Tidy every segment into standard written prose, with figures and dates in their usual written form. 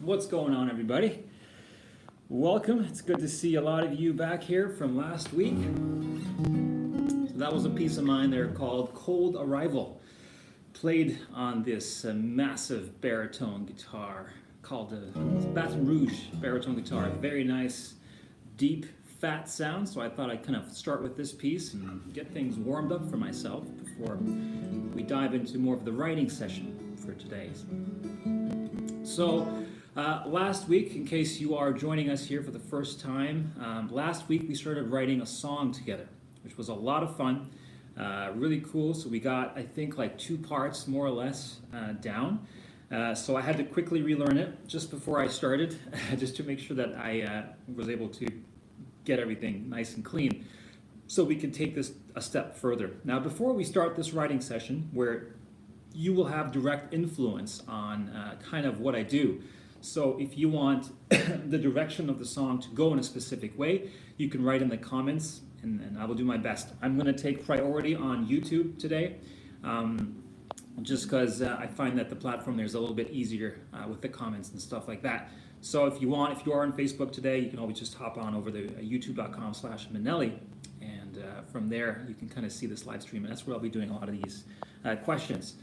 What's going on, everybody? Welcome. It's good to see a lot of you back here from last week. So that was a piece of mine there called Cold Arrival, played on this massive baritone guitar called Baton Rouge baritone guitar. Very nice, deep, fat sound. So I thought I'd kind of start with this piece and get things warmed up for myself before we dive into more of the writing session for today. So last week, in case you are joining us here for the first time, last week we started writing a song together, which was a lot of fun, really cool. So we got, I think, like 2 parts more or less down. So I had to quickly relearn it just before I started, just to make sure that I was able to get everything nice and clean, so we can take this a step further. Now, before we start this writing session, where you will have direct influence on kind of what I do. So if you want the direction of the song to go in a specific way, you can write in the comments and I will do my best. I'm going to take priority on YouTube today, just because I find that the platform there is a little bit easier with the comments and stuff like that. So if you are on Facebook today, you can always just hop on over to youtube.com/Manelli, and from there you can kind of see this live stream, and that's where I'll be doing a lot of these questions.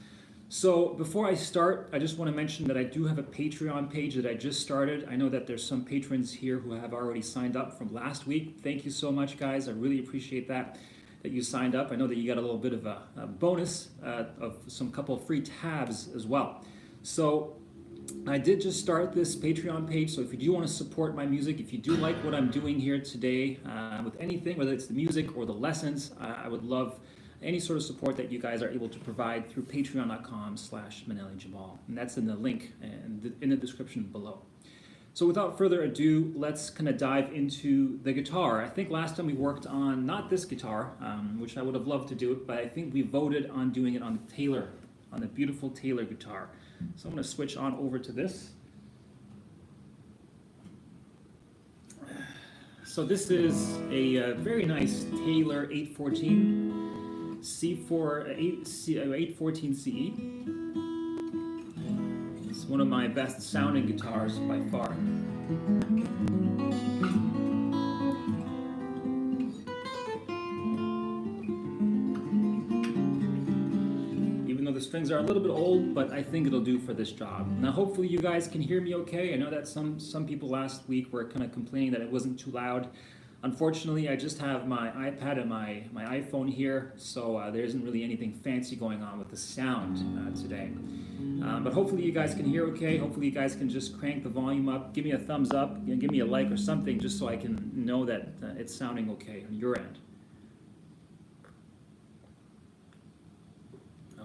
So before I start, I just want to mention that I do have a Patreon page that I just started. I know that there's some patrons here who have already signed up from last week. Thank you so much, guys. I really appreciate that you signed up. I know that you got a little bit of a bonus of some couple of free tabs as well. So I did just start this Patreon page, so if you do want to support my music, if you do like what I'm doing here today with anything, whether it's the music or the lessons, I would love any sort of support that you guys are able to provide through patreon.com/ManelliJamal. And that's in the link in the description below. So without further ado, let's kind of dive into the guitar. I think last time we worked on, not this guitar, which I would have loved to do it, but I think we voted on doing it on the Taylor, on the beautiful Taylor guitar. So I'm going to switch on over to this. So this is a very nice Taylor 814. C4 CE. It's one of my best sounding guitars by far. Even though the strings are a little bit old, but I think it'll do for this job. Now hopefully you guys can hear me okay. I know that some people last week were kind of complaining that it wasn't too loud. Unfortunately, I just have my iPad and my iPhone here, so there isn't really anything fancy going on with the sound today. But hopefully you guys can hear okay. Hopefully you guys can just crank the volume up, give me a thumbs up, give me a like or something, just so I can know that it's sounding okay on your end.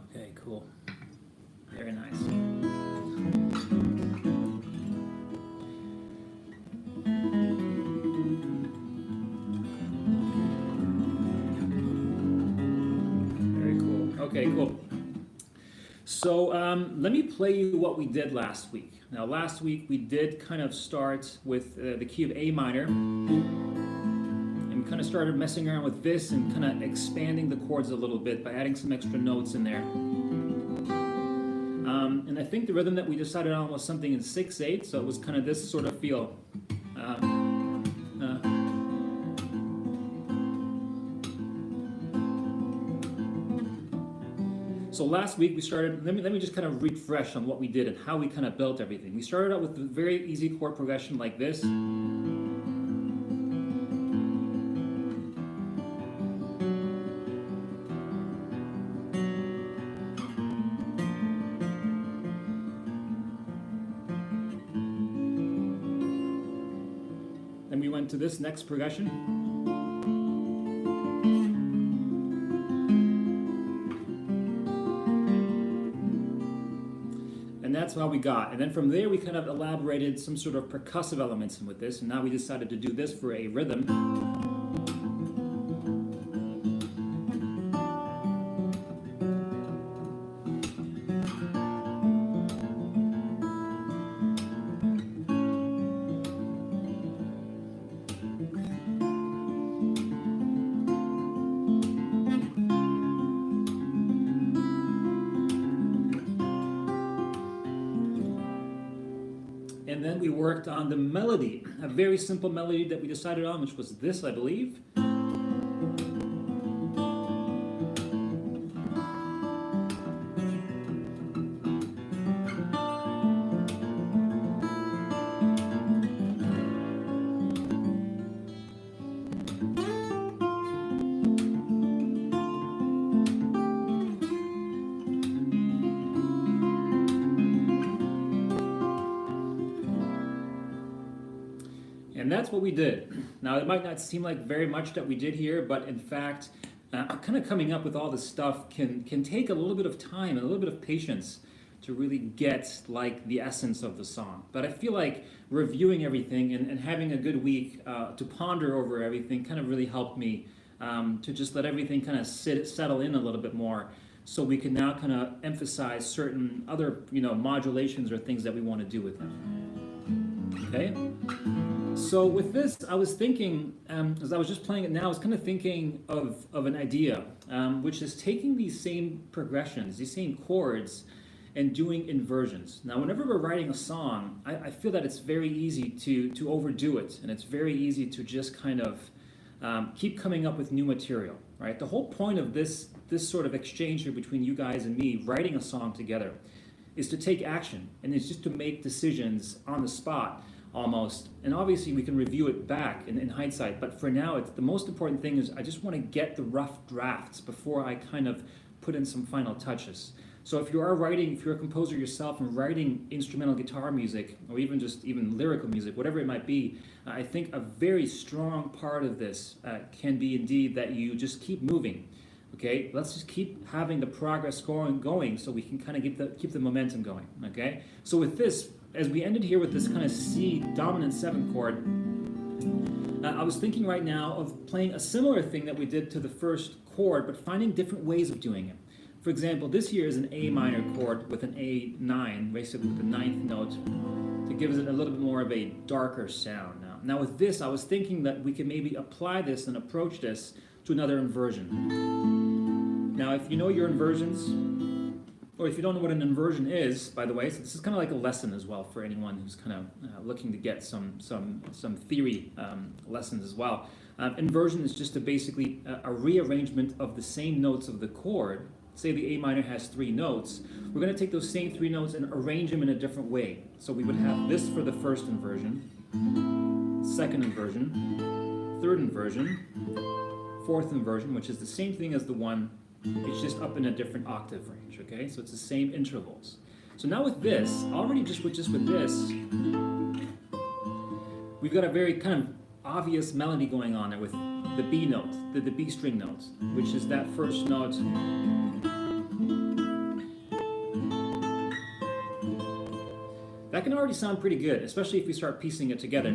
Okay, cool. Very nice. Okay, cool. So let me play you what we did last week. Now last week we did kind of start with the key of A minor, and we kind of started messing around with this and kind of expanding the chords a little bit by adding some extra notes in there. And I think the rhythm that we decided on was something in 6/8, so it was kind of this sort of feel. So last week we started, let me just kind of refresh on what we did and how we kind of built everything. We started out with a very easy chord progression like this. Then we went to this next progression. And that's how we got. And then from there we kind of elaborated some sort of percussive elements in with this, and now we decided to do this for a rhythm. and then we worked on the melody, a very simple melody that we decided on, which was this, I believe. And that's what we did. Now, it might not seem like very much that we did here, but in fact, kind of coming up with all this stuff can take a little bit of time and a little bit of patience to really get like the essence of the song. But I feel like reviewing everything and having a good week to ponder over everything kind of really helped me to just let everything kind of settle in a little bit more, so we can now kind of emphasize certain other modulations or things that we want to do with them. Okay. So with this, I was thinking, as I was just playing it now, I was kind of thinking of an idea, which is taking these same progressions, these same chords, and doing inversions. Now, whenever we're writing a song, I feel that it's very easy to overdo it, and it's very easy to just kind of keep coming up with new material, right? The whole point of this sort of exchange here between you guys and me, writing a song together, is to take action, and it's just to make decisions on the spot, almost. And obviously we can review it back in hindsight, but for now, the most important thing is I just want to get the rough drafts before I kind of put in some final touches. So if you're a composer yourself and writing instrumental guitar music, or even lyrical music, whatever it might be, I think a very strong part of this can be indeed that you just keep moving. Okay, let's just keep having the progress going so we can kind of keep the momentum going. Okay, so with this, as we ended here with this kind of C dominant 7 chord, I was thinking right now of playing a similar thing that we did to the first chord, but finding different ways of doing it. For example, this here is an A minor chord with an A9, basically with the 9th note, to give it a little bit more of a darker sound. Now with this, I was thinking that we can maybe apply this and approach this to another inversion. Now, if you know your inversions, or if you don't know what an inversion is, by the way, so this is kind of like a lesson as well for anyone who's kind of looking to get some theory lessons as well. Inversion is just basically a rearrangement of the same notes of the chord. Say the A minor has 3 notes. We're going to take those same 3 notes and arrange them in a different way. So we would have this for the first inversion, second inversion, third inversion, fourth inversion, which is the same thing as the one. It's just up in a different octave range, okay? So it's the same intervals. So now with this, already just with this, we've got a very kind of obvious melody going on there with the B note, the B string note, which is that first note. That can already sound pretty good, especially if we start piecing it together.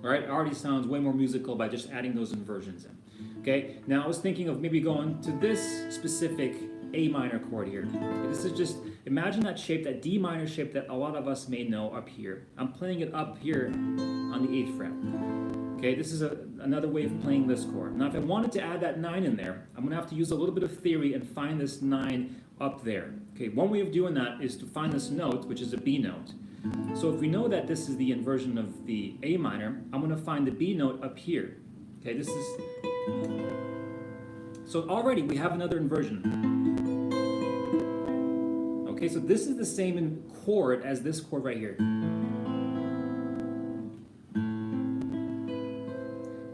Right? It already sounds way more musical by just adding those inversions in. Okay, now I was thinking of maybe going to this specific A minor chord here. Okay, this is just, imagine that shape, that D minor shape that a lot of us may know up here. I'm playing it up here on the 8th fret. Okay, this is another way of playing this chord. Now if I wanted to add that 9 in there, I'm going to have to use a little bit of theory and find this 9 up there. Okay, one way of doing that is to find this note, which is a B note. So if we know that this is the inversion of the A minor, I'm going to find the B note up here. Okay, this is... So already we have another inversion. Okay, so this is the same chord as this chord right here.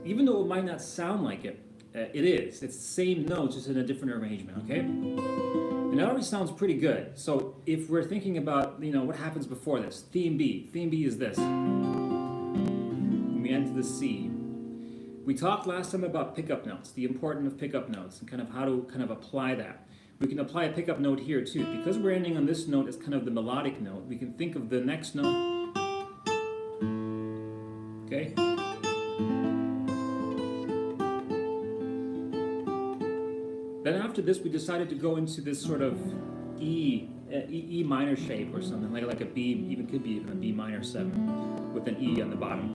Even though it might not sound like it, it is. It's the same notes, just in a different arrangement, okay? And that already sounds pretty good. So if we're thinking about, what happens before this, theme B is this. When we enter the C. We talked last time about pickup notes, the importance of pickup notes, and kind of how to kind of apply that. We can apply a pickup note here too. Because we're ending on this note as kind of the melodic note, we can think of the next note. Okay? Then after this, we decided to go into this sort of E minor shape or something, like a B, could be even a B minor 7 with an E on the bottom.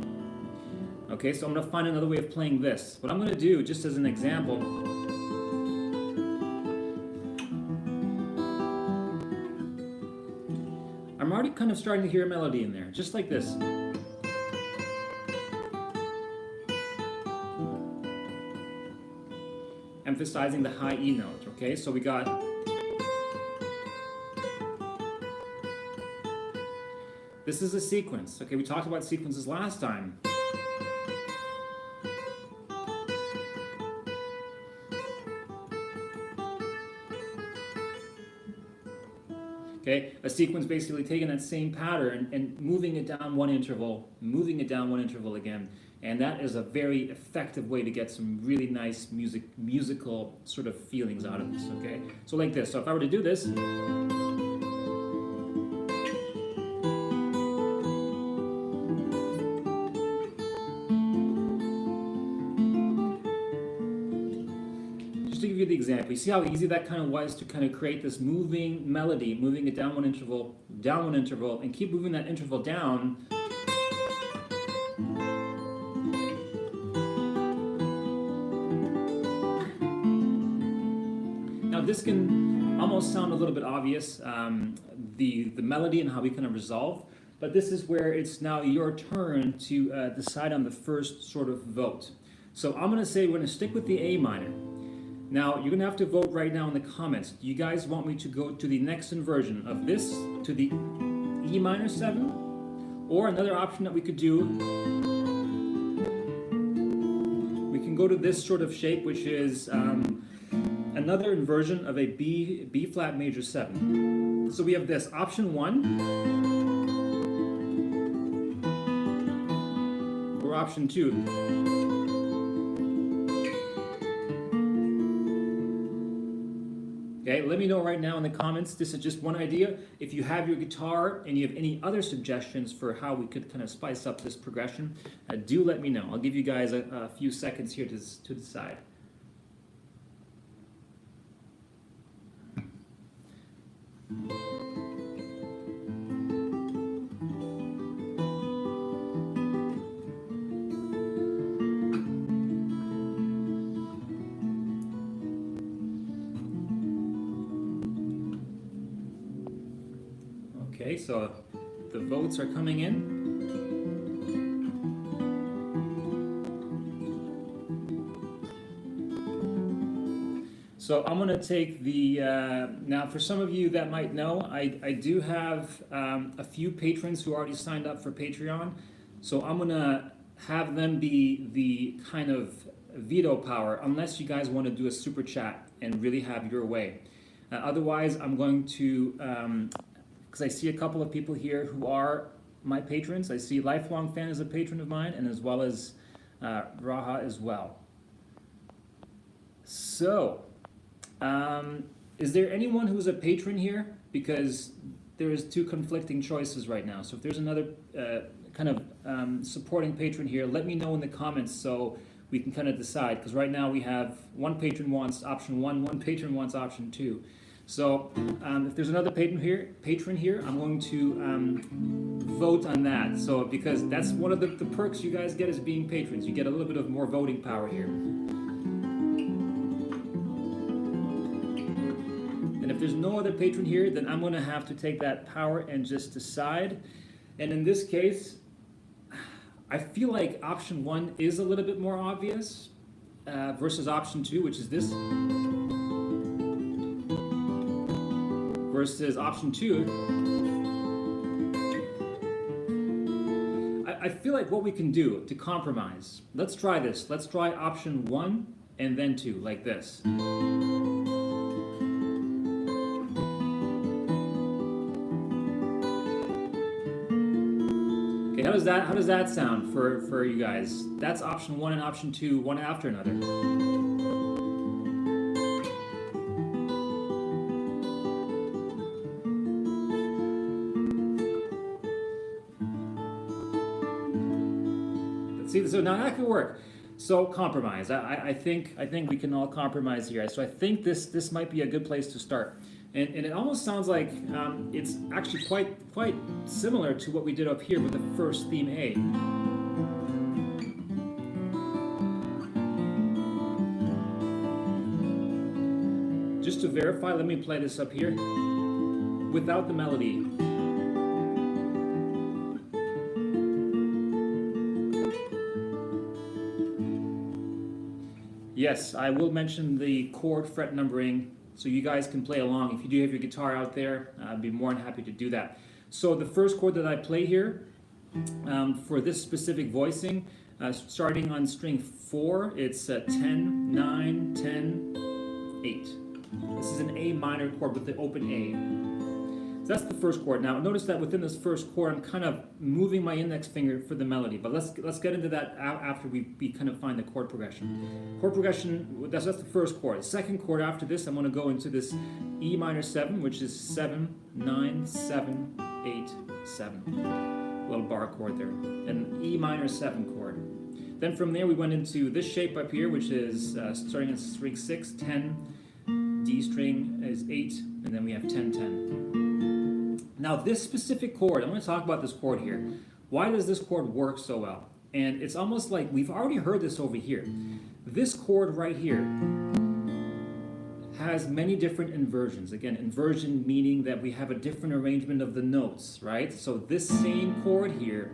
Okay, so I'm going to find another way of playing this. What I'm going to do, just as an example, I'm already kind of starting to hear a melody in there, just like this. Emphasizing the high E note, okay? So we got... This is a sequence, okay? We talked about sequences last time. Okay, a sequence basically taking that same pattern and moving it down one interval, moving it down one interval again. And that is a very effective way to get some really nice musical sort of feelings out of this, okay? So like this, so if I were to do this, just to give you the example, you see how easy that kind of was to kind of create this moving melody, moving it down one interval, and keep moving that interval down. This can almost sound a little bit obvious, the melody and how we kind of resolve, but this is where it's now your turn to decide on the first sort of vote. So I'm going to say we're going to stick with the A minor. Now you're going to have to vote right now in the comments. Do you guys want me to go to the next inversion of this to the E minor 7? Or another option that we could do, we can go to this sort of shape, which is another inversion of a B flat major 7. So we have this option 1 or option 2. Okay, let me know right now in the comments. This is just one idea. If you have your guitar and you have any other suggestions for how we could kind of spice up this progression, do let me know. I'll give you guys a few seconds here to decide. Okay, so the votes are coming in. So I'm going to take the, now for some of you that might know, I do have a few patrons who already signed up for Patreon. So I'm going to have them be the kind of veto power, unless you guys want to do a super chat and really have your way. Otherwise, I'm going to, because I see a couple of people here who are my patrons. I see Lifelong Fan is a patron of mine, and as well as Raha as well. So, is there anyone who's a patron here? Because there is two conflicting choices right now. So if there's another kind of supporting patron here, let me know in the comments so we can kind of decide. Because right now we have one patron wants option 1, one patron wants option 2. So if there's another patron here, I'm going to vote on that. So because that's one of the perks you guys get as being patrons. You get a little bit of more voting power here. And if there's no other patron here, then I'm going to have to take that power and just decide. And in this case, I feel like option 1 is a little bit more obvious versus option 2, which is this. Versus option 2. I feel like what we can do to compromise, let's try this. Let's try option 1 and then 2, like this. Okay, how does that sound for you guys? That's option 1 and option 2, one after another. See, so now that could work. So compromise. I think we can all compromise here. So I think this might be a good place to start. And it almost sounds like it's actually quite similar to what we did up here with the first theme A. Just to verify, let me play this up here without the melody. Yes, I will mention the chord fret numbering so you guys can play along. If you do have your guitar out there, I'd be more than happy to do that. So the first chord that I play here for this specific voicing, starting on string 4, it's 10, 9, 10, 8. This is an A minor chord with the open A. So that's the first chord. Now notice that within this first chord, I'm kind of moving my index finger for the melody. But let's get into that after we kind of find the chord progression. Chord progression, that's the first chord. The second chord after this, I'm going to go into this E minor 7, which is 7, 9, 7, 8, 7. Little bar chord there. And E minor 7 chord. Then from there we went into this shape up here, which is starting at string 6, 10, D string is 8, and then we have 10, 10. Now this specific chord, I'm going to talk about this chord here. Why does this chord work so well? And it's almost like we've already heard this over here. This chord right here has many different inversions. Again, inversion meaning that we have a different arrangement of the notes, right? So this same chord here,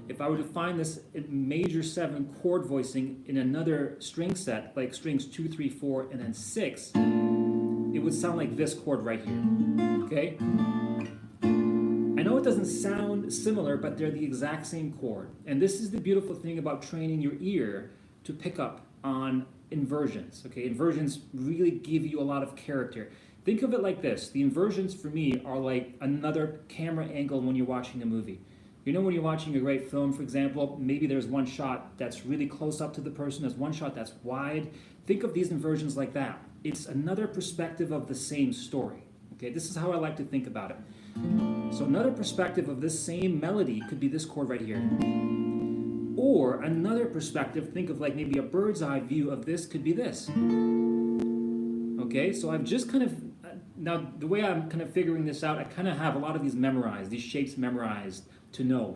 if I were to find this major 7 chord voicing in another string set, like strings 2, 3, 4, and then 6, it would sound like this chord right here, okay? I know it doesn't sound similar, but they're the exact same chord. And this is the beautiful thing about training your ear to pick up on inversions, okay? Inversions really give you a lot of character. Think of it like this. The inversions for me are like another camera angle when you're watching a movie. You know, when you're watching a great film, for example, maybe there's one shot that's really close up to the person, there's one shot that's wide. Think of these inversions like that. It's another perspective of the same story, okay? This is how I like to think about it. So another perspective of this same melody could be this chord right here. Or another perspective, think of like maybe a bird's eye view of this could be this. Okay, so I've just kind of, now the way I'm kind of figuring this out, I kind of have a lot of these memorized, these shapes memorized to know.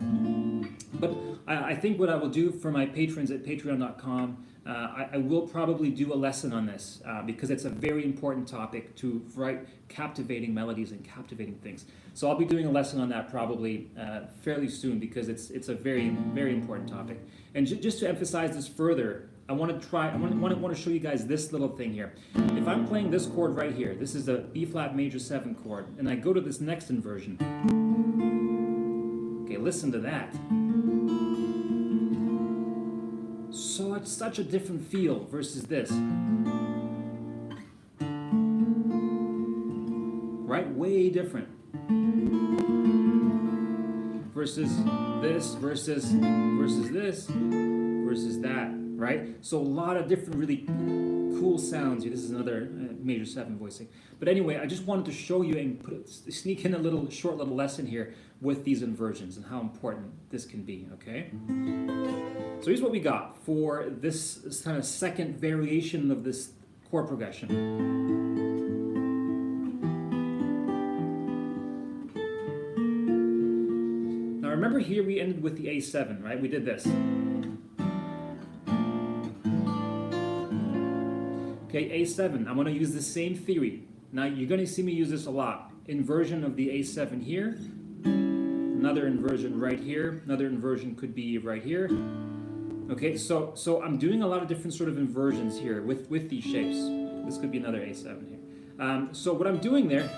But I think what I will do for my patrons at patreon.com, I will probably do a lesson on this because it's a very important topic to write captivating melodies and captivating things. So I'll be doing a lesson on that probably fairly soon because it's a very, very important topic. And just to emphasize this further, I want to show you guys this little thing here. If I'm playing this chord right here, this is a B flat major 7 chord, and I go to this next inversion. Okay, listen to that. So it's such a different feel versus this. Right? Way different. Versus this, versus this, versus that, right? So a lot of different really cool sounds here. This is another major 7 voicing. But anyway, I just wanted to show you and sneak in a short little lesson here with these inversions and how important this can be, okay? So here's what we got for this kind of second variation of this chord progression. Now remember here we ended with the A7, right? We did this. Okay, A7, I'm going to use the same theory. Now you're going to see me use this a lot. Inversion of the A7 here, another inversion right here, another inversion could be right here. Okay, so I'm doing a lot of different sort of inversions here with these shapes. This could be another A7 here. So what I'm doing there,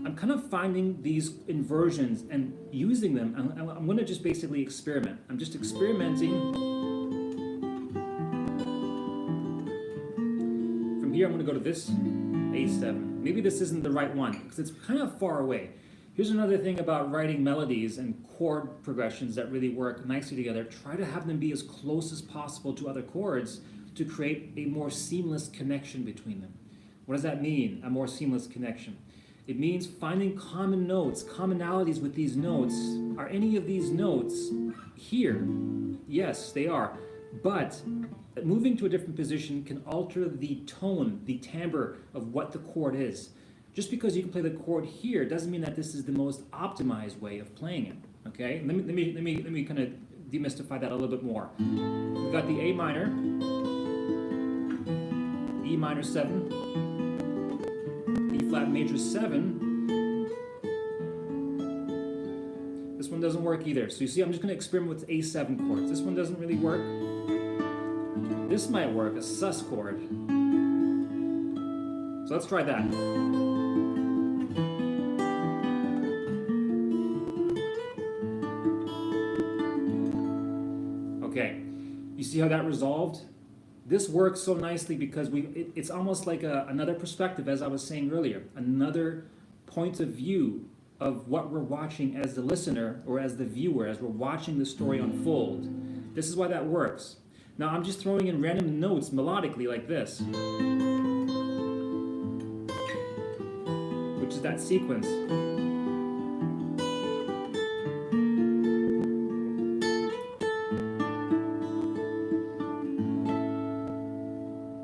I'm kind of finding these inversions and using them. I'm going to just basically experiment. I'm just experimenting. From here, I'm going to go to this A7. Maybe this isn't the right one because it's kind of far away. Here's another thing about writing melodies and chord progressions that really work nicely together. Try to have them be as close as possible to other chords to create a more seamless connection between them. What does that mean, a more seamless connection? It means finding common notes, commonalities with these notes. Are any of these notes here? Yes, they are. But moving to a different position can alter the tone, the timbre of what the chord is. Just because you can play the chord here doesn't mean that this is the most optimized way of playing it. Okay? Let me kind of demystify that a little bit more. We've got the A minor, E minor 7, B flat major 7. This one doesn't work either. So you see, I'm just going to experiment with A7 chords. This one doesn't really work. this might work, a sus chord. So let's try that. Okay, you see how that resolved? This works so nicely because it's almost like another perspective, as I was saying earlier, another point of view of what we're watching as the listener or as the viewer, as we're watching the story unfold. This is why that works. Now I'm just throwing in random notes melodically like this, which is that sequence.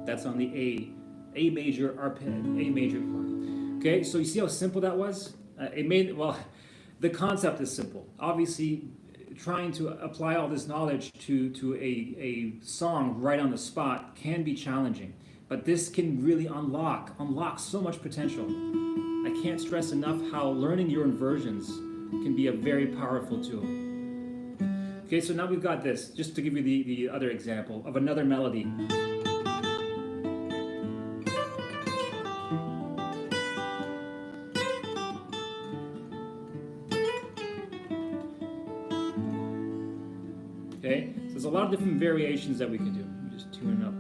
That's on the A major arpeggi, A major chord. Okay, so you see how simple that was? The concept is simple. Obviously, trying to apply all this knowledge to a song right on the spot can be challenging, but this can really unlock so much potential. I can't stress enough how learning your inversions can be a very powerful tool. Okay, so now we've got this, just to give you the other example of another melody. Okay, so there's a lot of different variations that we can do. Let me just tune it up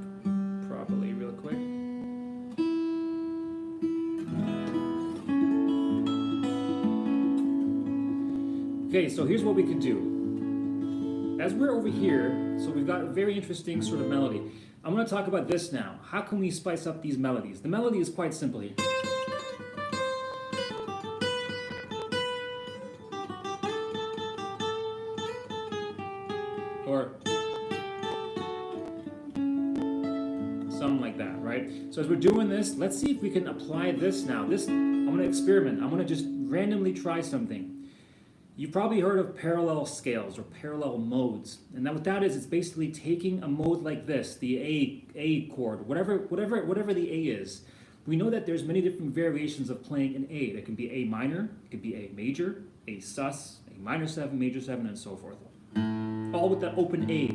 properly real quick. Okay, so here's what we could do. As we're over here, so we've got a very interesting sort of melody. I'm going to talk about this now. How can we spice up these melodies? The melody is quite simple here. Or something like that, right? So as we're doing this, let's see if we can apply this now. I'm going to experiment. I'm going to just randomly try something. You've probably heard of parallel scales or parallel modes. And what that is, it's basically taking a mode like this, the A chord, whatever the A is. We know that there's many different variations of playing an A. There can be A minor, it could be A major, A sus, A minor 7, major 7, and so forth. All with that open A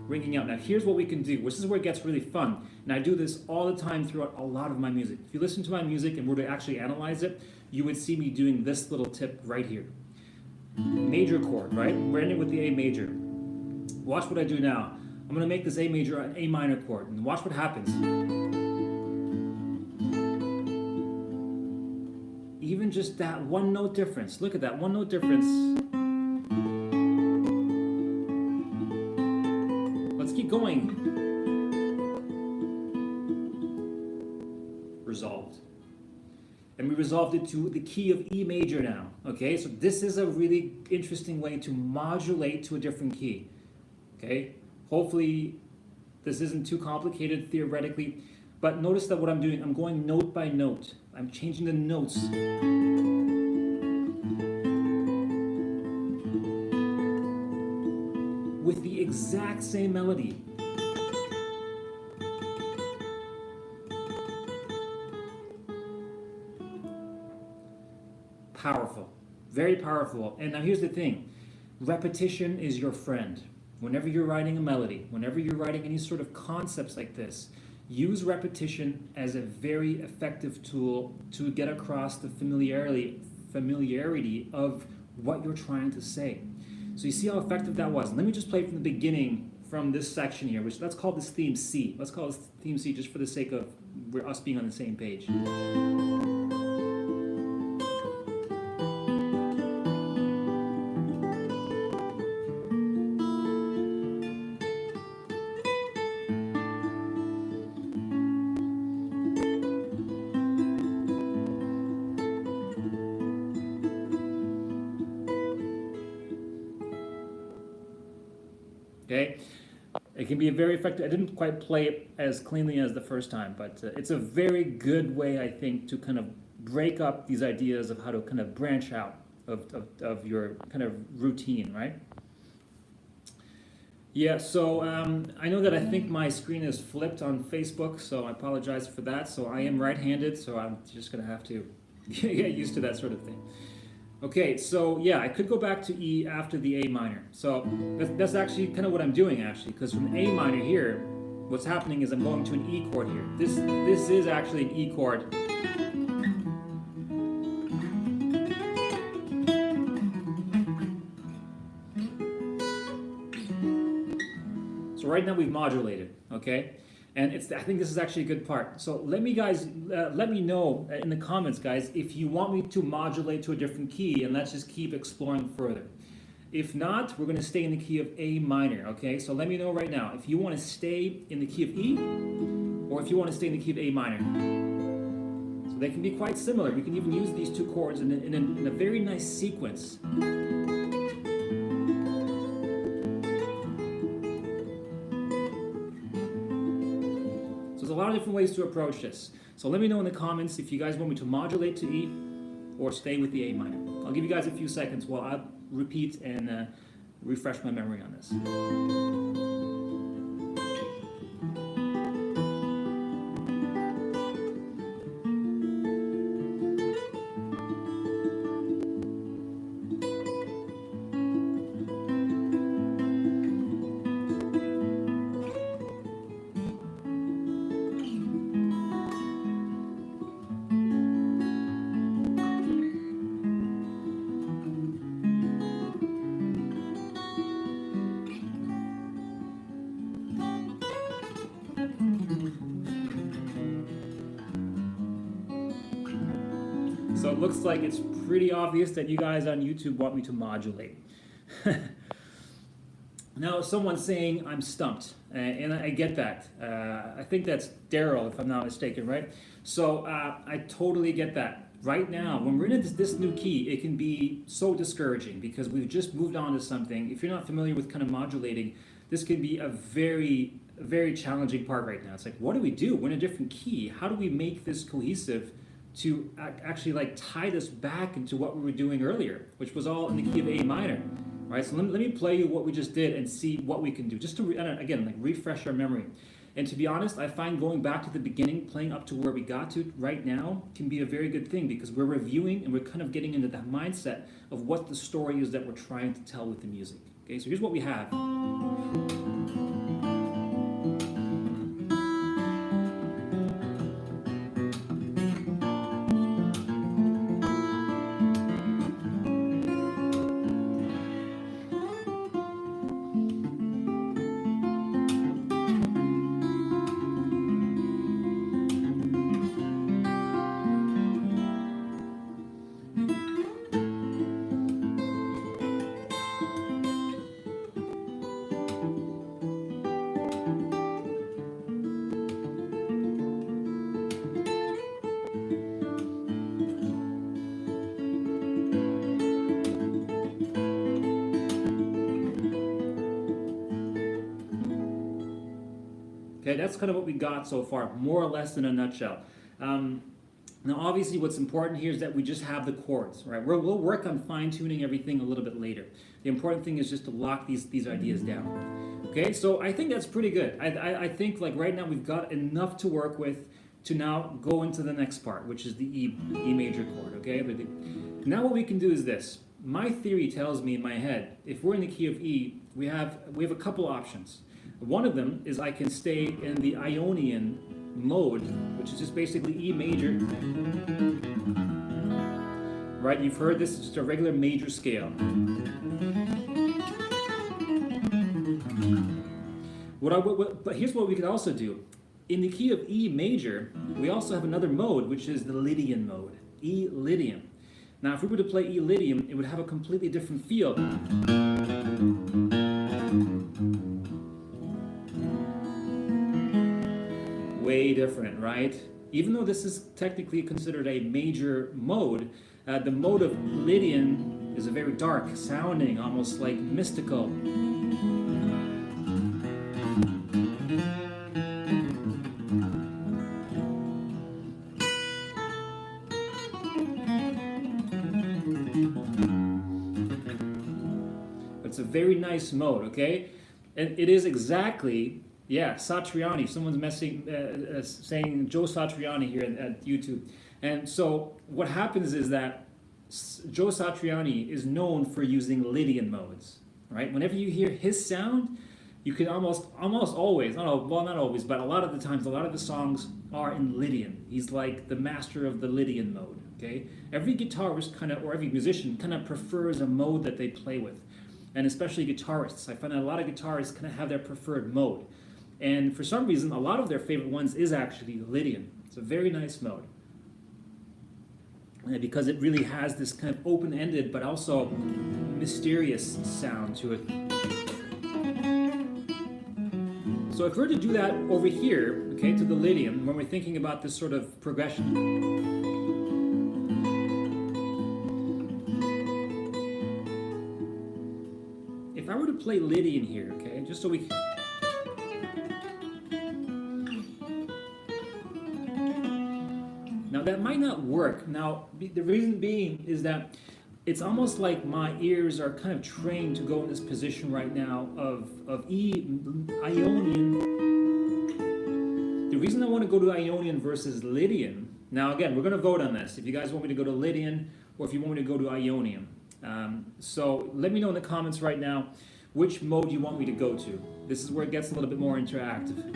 ringing out. Now here's what we can do. This is where it gets really fun. And I do this all the time throughout a lot of my music. If you listen to my music and were to actually analyze it, you would see me doing this little tip right here. Major chord, right? We're ending with the A major. Watch what I do now. I'm going to make this A major an A minor chord. And watch what happens. Even just that one note difference. Look at that one note difference. Keep going. Resolved. And we resolved it to the key of E major now. Okay, so this is a really interesting way to modulate to a different key. Okay, hopefully this isn't too complicated theoretically, but notice that what I'm doing, I'm going note by note. I'm changing the notes. With the exact same melody. Powerful, very powerful. And now here's the thing, repetition is your friend. Whenever you're writing a melody, whenever you're writing any sort of concepts like this, use repetition as a very effective tool to get across the familiarity of what you're trying to say. So you see how effective that was. Let me just play from the beginning, from this section here, which let's call this theme C. Let's call this theme C just for the sake of us being on the same page. Okay, it can be a very effective. I didn't quite play it as cleanly as the first time, but it's a very good way, I think, to kind of break up these ideas of how to kind of branch out of your kind of routine, right? Yeah, so I know that I think my screen is flipped on Facebook, so I apologize for that. So I am right-handed, so I'm just going to have to get used to that sort of thing. Okay, so yeah, I could go back to E after the A minor. So that's actually kind of what I'm doing, actually, because from A minor here, what's happening is I'm going to an E chord here. This is actually an E chord. So right now we've modulated, okay? And I think this is actually a good part. So let me know in the comments, guys, if you want me to modulate to a different key, and let's just keep exploring further. If not, we're going to stay in the key of A minor, okay? So let me know right now if you want to stay in the key of E, or if you want to stay in the key of A minor. So they can be quite similar. We can even use these two chords in a very nice sequence. There's a lot of different ways to approach this. So let me know in the comments if you guys want me to modulate to E or stay with the A minor. I'll give you guys a few seconds while I repeat and refresh my memory on this. So it looks like it's pretty obvious that you guys on YouTube want me to modulate. Now someone's saying I'm stumped, and I get that. I think that's Daryl, if I'm not mistaken, right? So I totally get that. Right now, when we're in this new key, it can be so discouraging because we've just moved on to something. If you're not familiar with kind of modulating, this can be a very, very challenging part right now. It's like, what do we do? We're in a different key. How do we make this cohesive to actually like tie this back into what we were doing earlier, which was all in the key of A minor, right? So let me play you what we just did and see what we can do, just to again like refresh our memory. And to be honest, I find going back to the beginning, playing up to where we got to right now, can be a very good thing because we're reviewing and we're kind of getting into that mindset of what the story is that we're trying to tell with the music. Okay, so here's what we have. Okay, that's kind of what we got so far, more or less in a nutshell. Now, obviously, what's important here is that we just have the chords, right? We'll work on fine-tuning everything a little bit later. The important thing is just to lock these ideas down. Okay, so I think that's pretty good. I think like right now we've got enough to work with to now go into the next part, which is the E major chord. Okay, but now what we can do is this. My theory tells me in my head, if we're in the key of E, we have a couple options. One of them is I can stay in the Ionian mode, which is just basically E major. Right, you've heard this, it's just a regular major scale. But here's what we can also do. In the key of E major, we also have another mode, which is the Lydian mode, E Lydian. Now, if we were to play E Lydian, it would have a completely different feel. Way different, right? Even though this is technically considered a major mode, the mode of Lydian is a very dark sounding, almost like mystical. It's a very nice mode, okay? And it is exactly, yeah, Satriani. Someone's saying Joe Satriani here at YouTube. And so what happens is that Joe Satriani is known for using Lydian modes, right? Whenever you hear his sound, you can almost always, I don't know, well, not always, but a lot of the times, a lot of the songs are in Lydian. He's like the master of the Lydian mode, okay? Every guitarist kind of, or every musician kind of prefers a mode that they play with. And especially guitarists. I find that a lot of guitarists kind of have their preferred mode. And for some reason, a lot of their favorite ones is actually Lydian. It's a very nice mode. Because it really has this kind of open-ended but also mysterious sound to it. So if we're to do that over here, okay, to the Lydian, when we're thinking about this sort of progression, if I were to play Lydian here, okay, just so we can... Now that might not work. Now the reason being is that it's almost like my ears are kind of trained to go in this position right now of Ionian. The reason I want to go to Ionian versus Lydian, now again, we're going to vote on this. If you guys want me to go to Lydian or if you want me to go to Ionian. So let me know in the comments right now which mode you want me to go to. This is where it gets a little bit more interactive.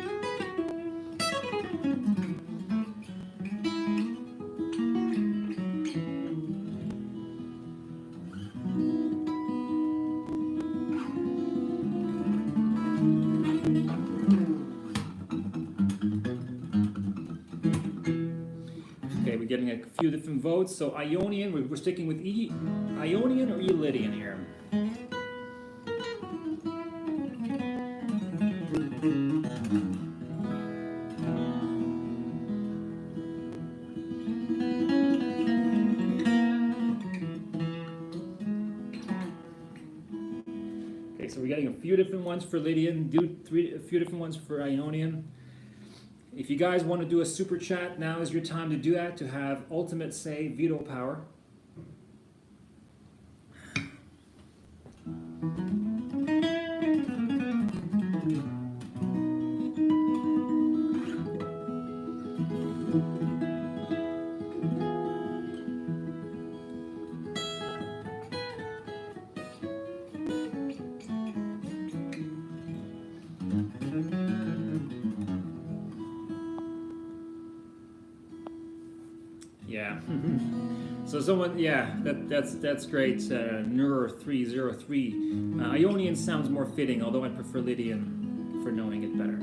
Getting a few different votes. So Ionian, we're sticking with Ionian or Lydian here. Okay, so we're getting a few different ones for Lydian, a few different ones for Ionian. If you guys want to do a super chat, now is your time to do that, to have ultimate say, veto power. Yeah. So someone, yeah, that's great. Nur303. Ionian sounds more fitting, although I prefer Lydian for knowing it better.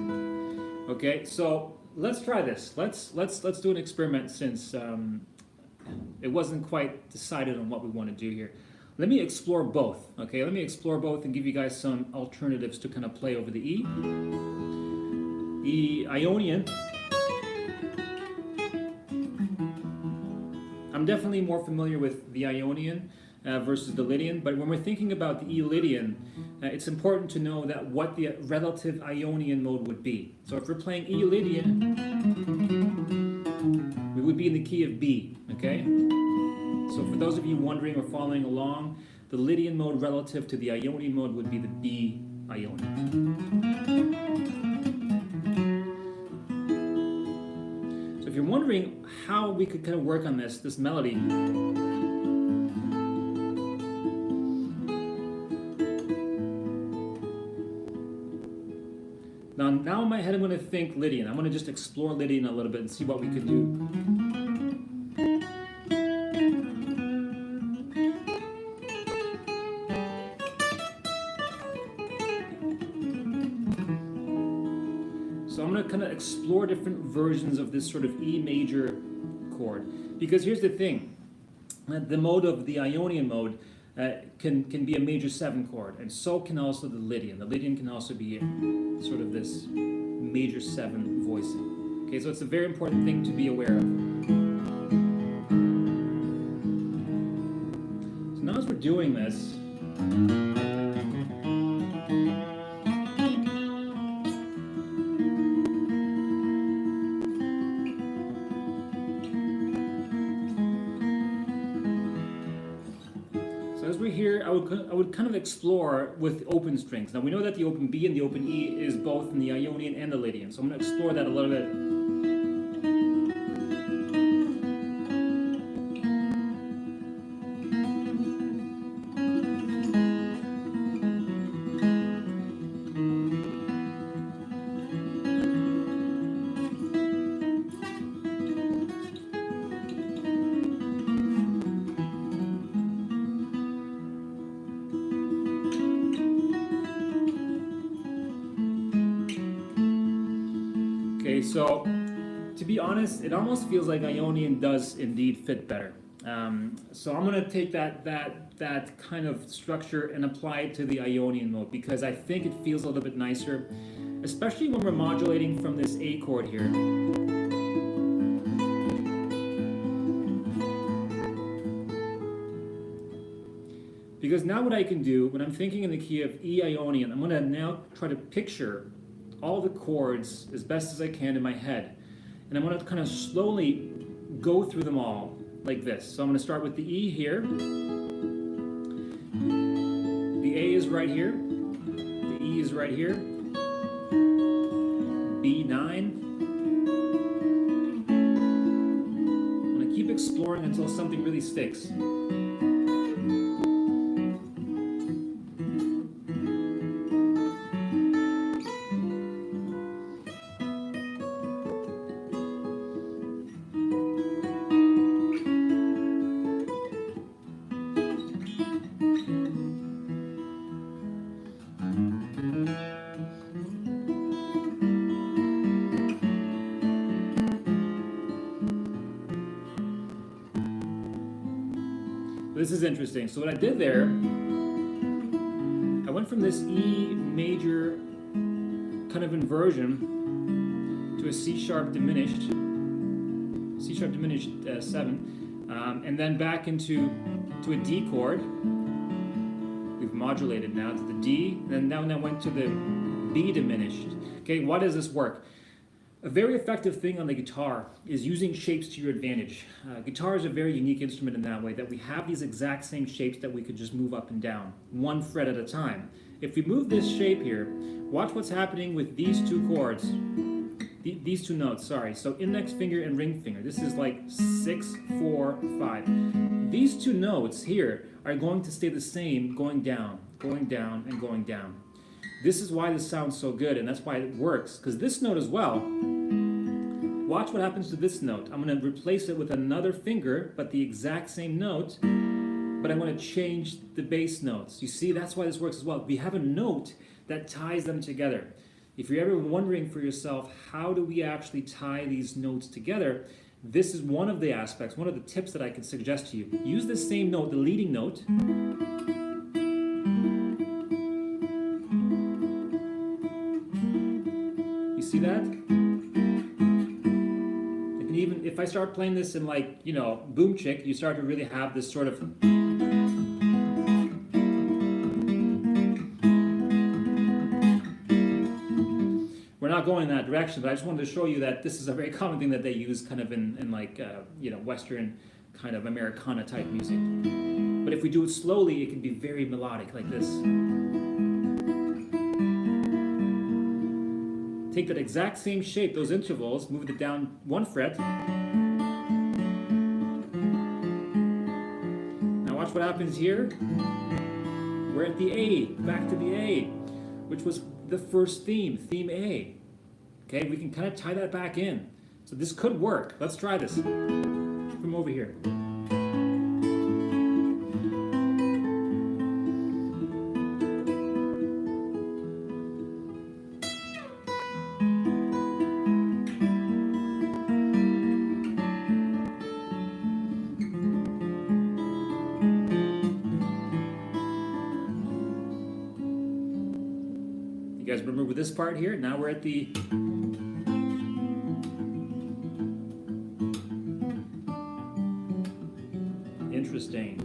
Okay, so let's try this. Let's do an experiment since it wasn't quite decided on what we want to do here. Let me explore both. Okay, let me explore both and give you guys some alternatives to kind of play over the E. The Ionian. I'm definitely more familiar with the Ionian versus the Lydian, but when we're thinking about the E Lydian, it's important to know that what the relative Ionian mode would be. So if we're playing E Lydian, we would be in the key of B, okay? So for those of you wondering or following along, the Lydian mode relative to the Ionian mode would be the B Ionian. If you're wondering how we could kind of work on this melody, now in my head I'm going to think Lydian. I'm going to just explore Lydian a little bit and see what we could do. So I'm going to kind of explore different versions of this sort of E major chord. Because here's the thing, the mode of the Ionian mode can be a major 7 chord, and so can also the Lydian. The Lydian can also be sort of this major 7 voicing. Okay, so it's a very important thing to be aware of. So now as we're doing this, here, I would kind of explore with open strings. Now we know that the open B and the open E is both in the Ionian and the Lydian, so I'm going to explore that a little bit. so to be honest, it almost feels like Ionian does indeed fit better. So I'm going to take that kind of structure and apply it to the Ionian mode because I think it feels a little bit nicer, especially when we're modulating from this A chord here. Because now what I can do, when I'm thinking in the key of E Ionian, I'm going to now try to picture all the chords as best as I can in my head. And I'm going to kind of slowly go through them all like this. So I'm going to start with the E here. The A is right here. The E is right here. B9. I'm going to keep exploring until something really sticks. This is interesting. So what I did there, I went from this E major kind of inversion to a C sharp diminished 7, and then back into a D chord. We've modulated now to the D, and then I went to the B diminished. Okay, why does this work? A very effective thing on the guitar is using shapes to your advantage. Guitar is a very unique instrument in that way, that we have these exact same shapes that we could just move up and down, one fret at a time. If we move this shape here, watch what's happening with these two chords, these two notes, sorry. So index finger and ring finger. This is like 6, 4, 5. These two notes here are going to stay the same, going down, and going down. This is why this sounds so good, and that's why it works. Because this note as well, watch what happens to this note. I'm going to replace it with another finger, but the exact same note, but I'm going to change the bass notes. You see, that's why this works as well. We have a note that ties them together. If you're ever wondering for yourself, how do we actually tie these notes together? This is one of the aspects, one of the tips that I can suggest to you. Use the same note, the leading note. See that? And even if I start playing this in, like, you know, boom chick, you start to really have this sort of we're not going in that direction, but I just wanted to show you that this is a very common thing that they use kind of in like you know, Western kind of Americana type music. But if we do it slowly, it can be very melodic like this. Take that exact same shape, those intervals, move it down one fret. Now watch what happens here. We're at the A, back to the A, which was the first theme, theme A. Okay, we can kind of tie that back in. So this could work. Let's try this from over here. You guys remember with this part here? Now we're at the interesting.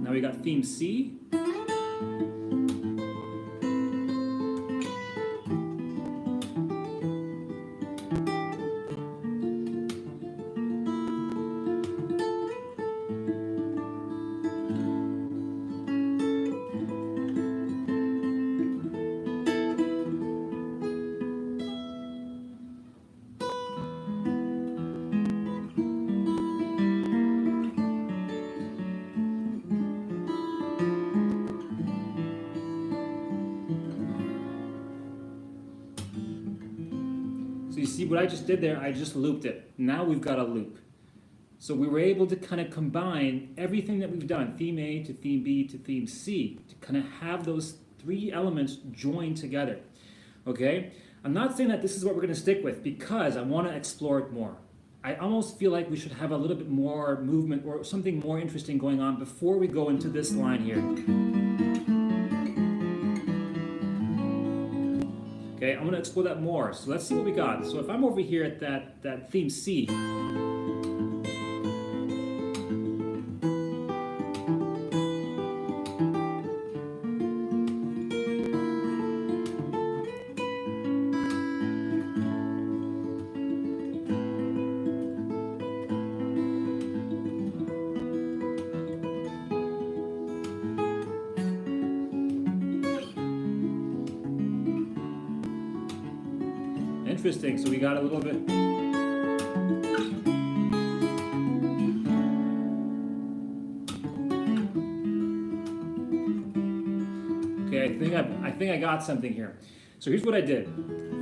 Now we got theme C. what I just did there? I just looped it. Now we've got a loop. So we were able to kind of combine everything that we've done, theme A to theme B to theme C, to kind of have those three elements joined together. Okay? I'm not saying that this is what we're going to stick with because I want to explore it more. I almost feel like we should have a little bit more movement or something more interesting going on before we go into this line here. Okay, I'm going to explore that more. So let's see what we got. So if I'm over here at that theme C, interesting, so we got a little bit. Okay, I think I got something here. So here's what I did.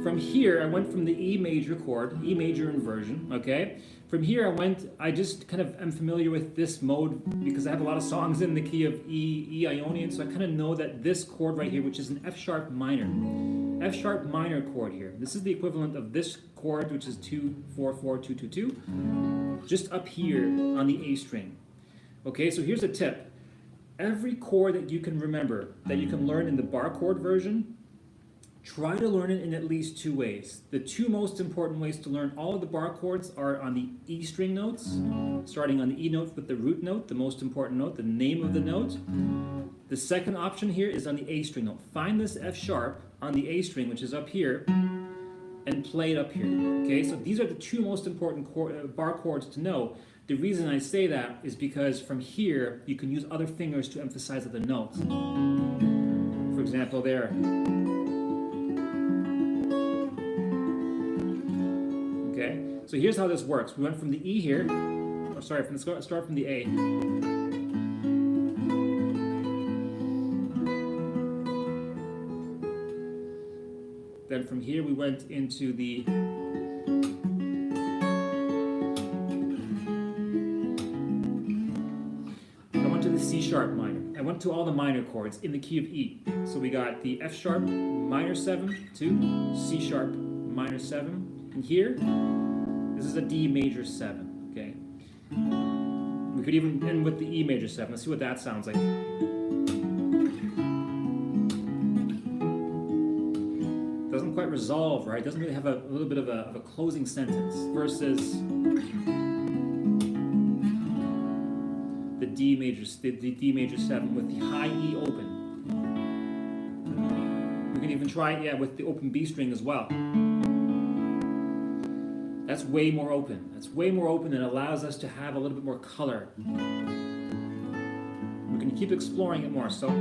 From here, I went from the E major chord, E major inversion, okay? From here I just kind of am familiar with this mode because I have a lot of songs in the key of E Ionian, so I kind of know that this chord right here, which is an F sharp minor chord here. This is the equivalent of this chord, which is 2 4 4 2 2 2, just up here on the A string. Okay, so here's a tip. Every chord that you can remember, that you can learn in the bar chord version, try to learn it in at least two ways. The two most important ways to learn all of the bar chords are on the E string notes, starting on the E note with the root note, the most important note, the name of the note. The second option here is on the A string note. Find this F sharp on the A string, which is up here, and play it up here. Okay, so these are the two most important bar chords to know. The reason I say that is because from here, you can use other fingers to emphasize other notes. For example, there. Okay, so here's how this works. We went from the E here, or sorry, start from the A. Then from here we went into the C sharp minor. I went to all the minor chords in the key of E. So we got the F sharp minor 7 to C sharp minor 7. And here, this is a D major 7. Okay. We could even end with the E major 7. Let's see what that sounds like. Doesn't quite resolve, right? Doesn't really have a little bit of a closing sentence versus the D major 7 with the high E open. We can even try it, with the open B string as well. That's way more open. That's way more open and allows us to have a little bit more color. We can keep exploring it more. So.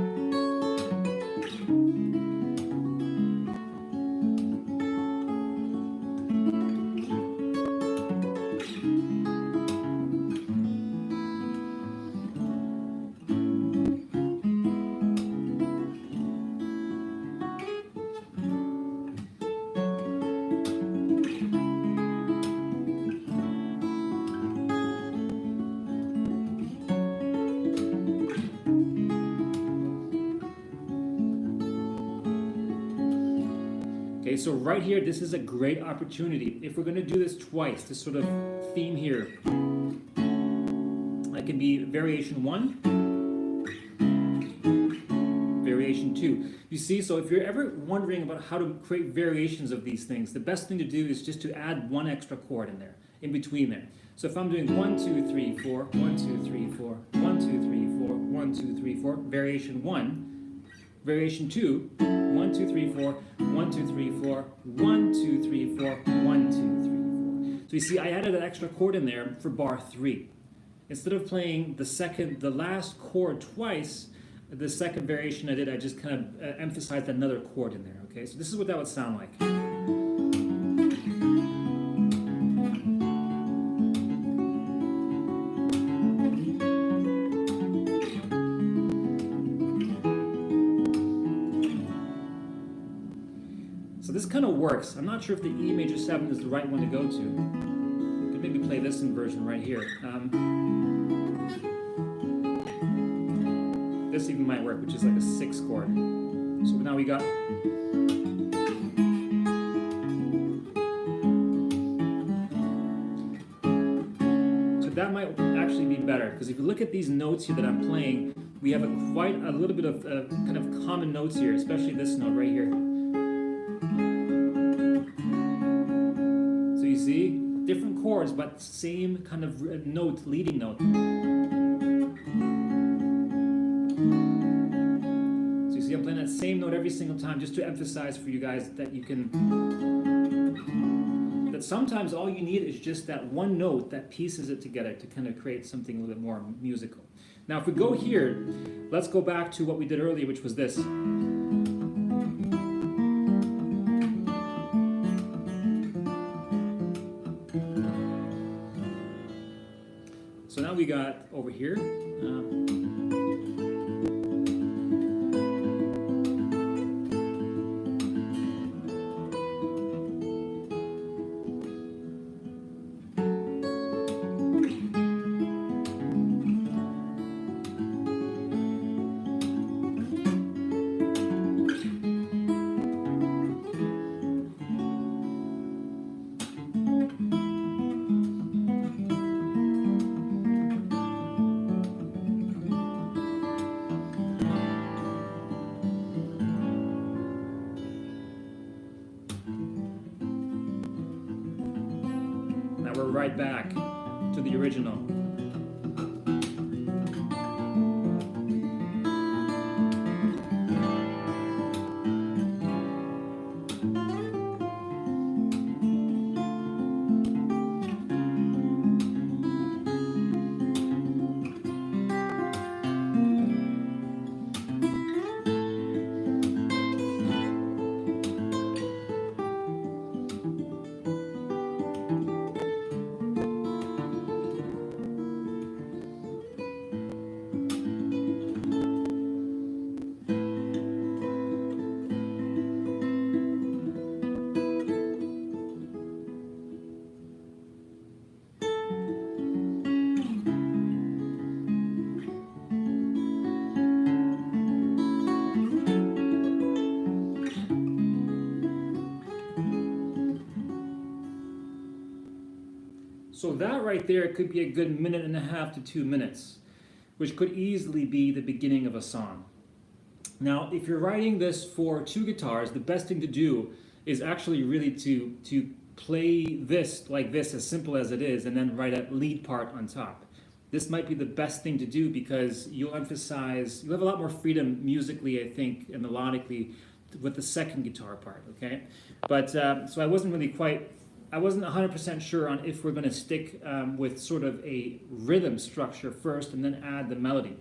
Okay, so right here, this is a great opportunity. If we're going to do this twice, this sort of theme here, that can be variation 1, variation 2. You see, so if you're ever wondering about how to create variations of these things, the best thing to do is just to add one extra chord in there, in between there. So if I'm doing 1, 2, 3, 4, 1, 2, 3, 4, 1, 2, 3, 4, 1, 2, 3, 4, variation 1, variation 2, 1, 2, 3, 4, 1, 2, 3, 4, 1, 2, 3, 4, 1, 2, 3, 4. So you see, I added an extra chord in there for bar 3. Instead of playing the last chord twice, the second variation I did, I just kind of emphasized another chord in there. Okay, so this is what that would sound like. kind of works. I'm not sure if the E major 7 is the right one to go to. Could maybe play this inversion right here. This even might work, which is like a 6 chord. So now we got. So that might actually be better, because if you look at these notes here that I'm playing, we have quite a little bit of kind of common notes here, especially this note right here. So you see, different chords, but same kind of note, leading note. So you see, I'm playing that same note every single time, just to emphasize for you guys that you can, that sometimes all you need is just that one note that pieces it together to kind of create something a little bit more musical. Now if we go here, let's go back to what we did earlier, which was this. So now we got over here. We're right back to the original. So that right there could be a good 1.5 to 2 minutes, which could easily be the beginning of a song. Now, if you're writing this for 2 guitars, the best thing to do is actually really to play this like this, as simple as it is, and then write a lead part on top. This might be the best thing to do because you'll have a lot more freedom musically, I think, and melodically with the second guitar part, okay? But, so I wasn't 100% sure on if we're going to stick with sort of a rhythm structure first and then add the melody.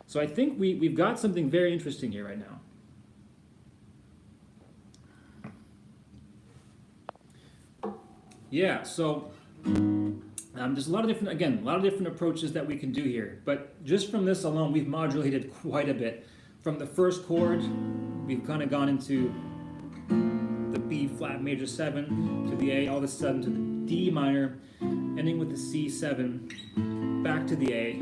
So I think we've got something very interesting here right now. Yeah, so there's a lot of different approaches that we can do here. But just from this alone, we've modulated quite a bit. From the first chord, we've kind of gone into the B flat major 7 to the A, all of a sudden to the D minor, ending with the C7, back to the A.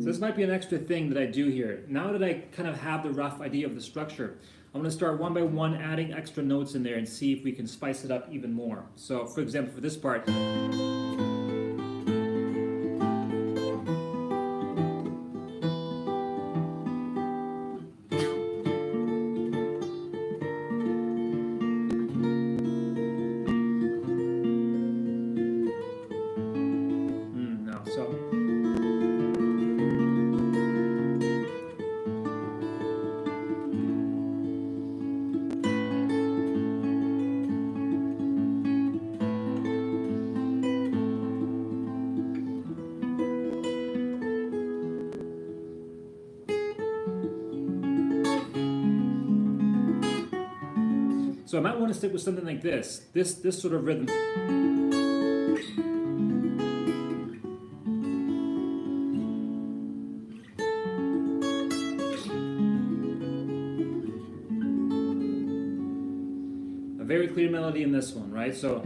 So this might be an extra thing that I do here. Now that I kind of have the rough idea of the structure, I'm going to start one by one adding extra notes in there and see if we can spice it up even more. So for example, for this part, so I might want to stick with something like this sort of rhythm. very clear melody in this one, right? So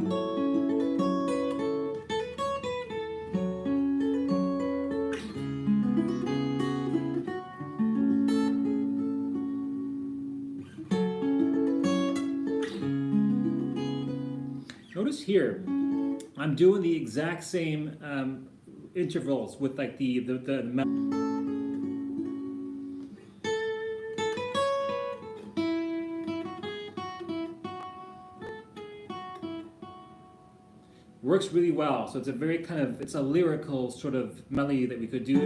notice here, I'm doing the exact same intervals with like the works really well. So it's a very kind of, it's a lyrical sort of melody that we could do.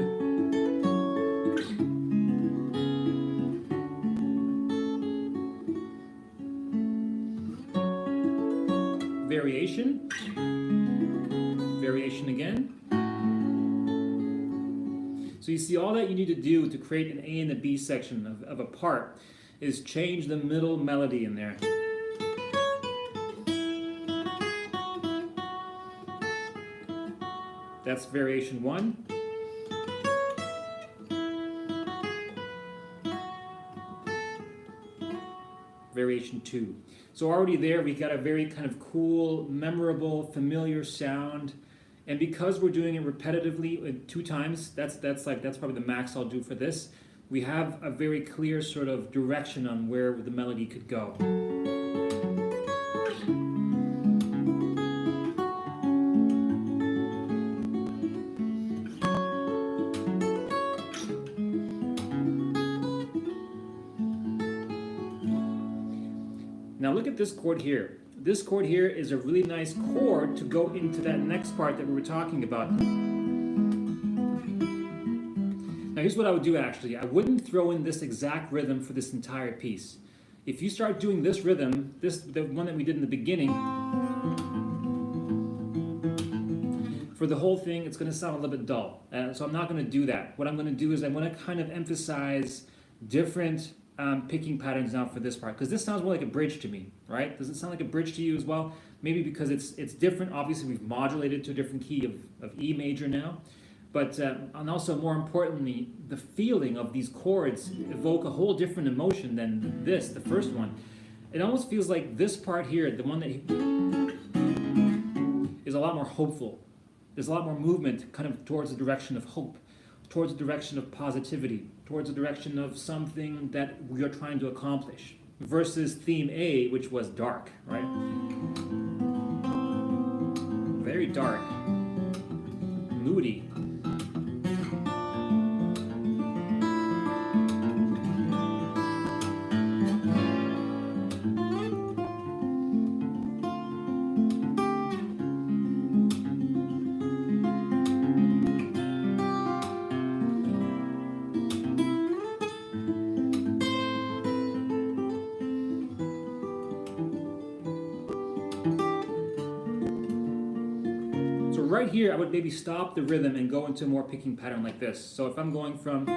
Variation. Variation again. So you see, all that you need to do to create an A and a B section of a part is change the middle melody in there. That's variation 1. Variation 2. So already there we got a very kind of cool, memorable, familiar sound. And because we're doing it repetitively 2 times, that's probably the max I'll do for this. We have a very clear sort of direction on where the melody could go. Now look at this chord here. This chord here is a really nice chord to go into that next part that we were talking about. Now here's what I would do actually. I wouldn't throw in this exact rhythm for this entire piece. If you start doing this rhythm, the one that we did in the beginning, for the whole thing, it's going to sound a little bit dull. So I'm not going to do that. What I'm going to do is I want to kind of emphasize different picking patterns now for this part, because this sounds more like a bridge to me, right? Does it sound like a bridge to you as well? Maybe because it's different. Obviously, we've modulated to a different key of E major now, but and also more importantly, the feeling of these chords evoke a whole different emotion than this, the first one. It almost feels like this part here, the one that is a lot more hopeful. There's a lot more movement kind of towards the direction of hope, towards the direction of positivity, towards the direction of something that we are trying to accomplish, versus theme A, which was dark, right? Very dark, moody. Right here, I would maybe stop the rhythm and go into a more picking pattern like this. So if I'm going from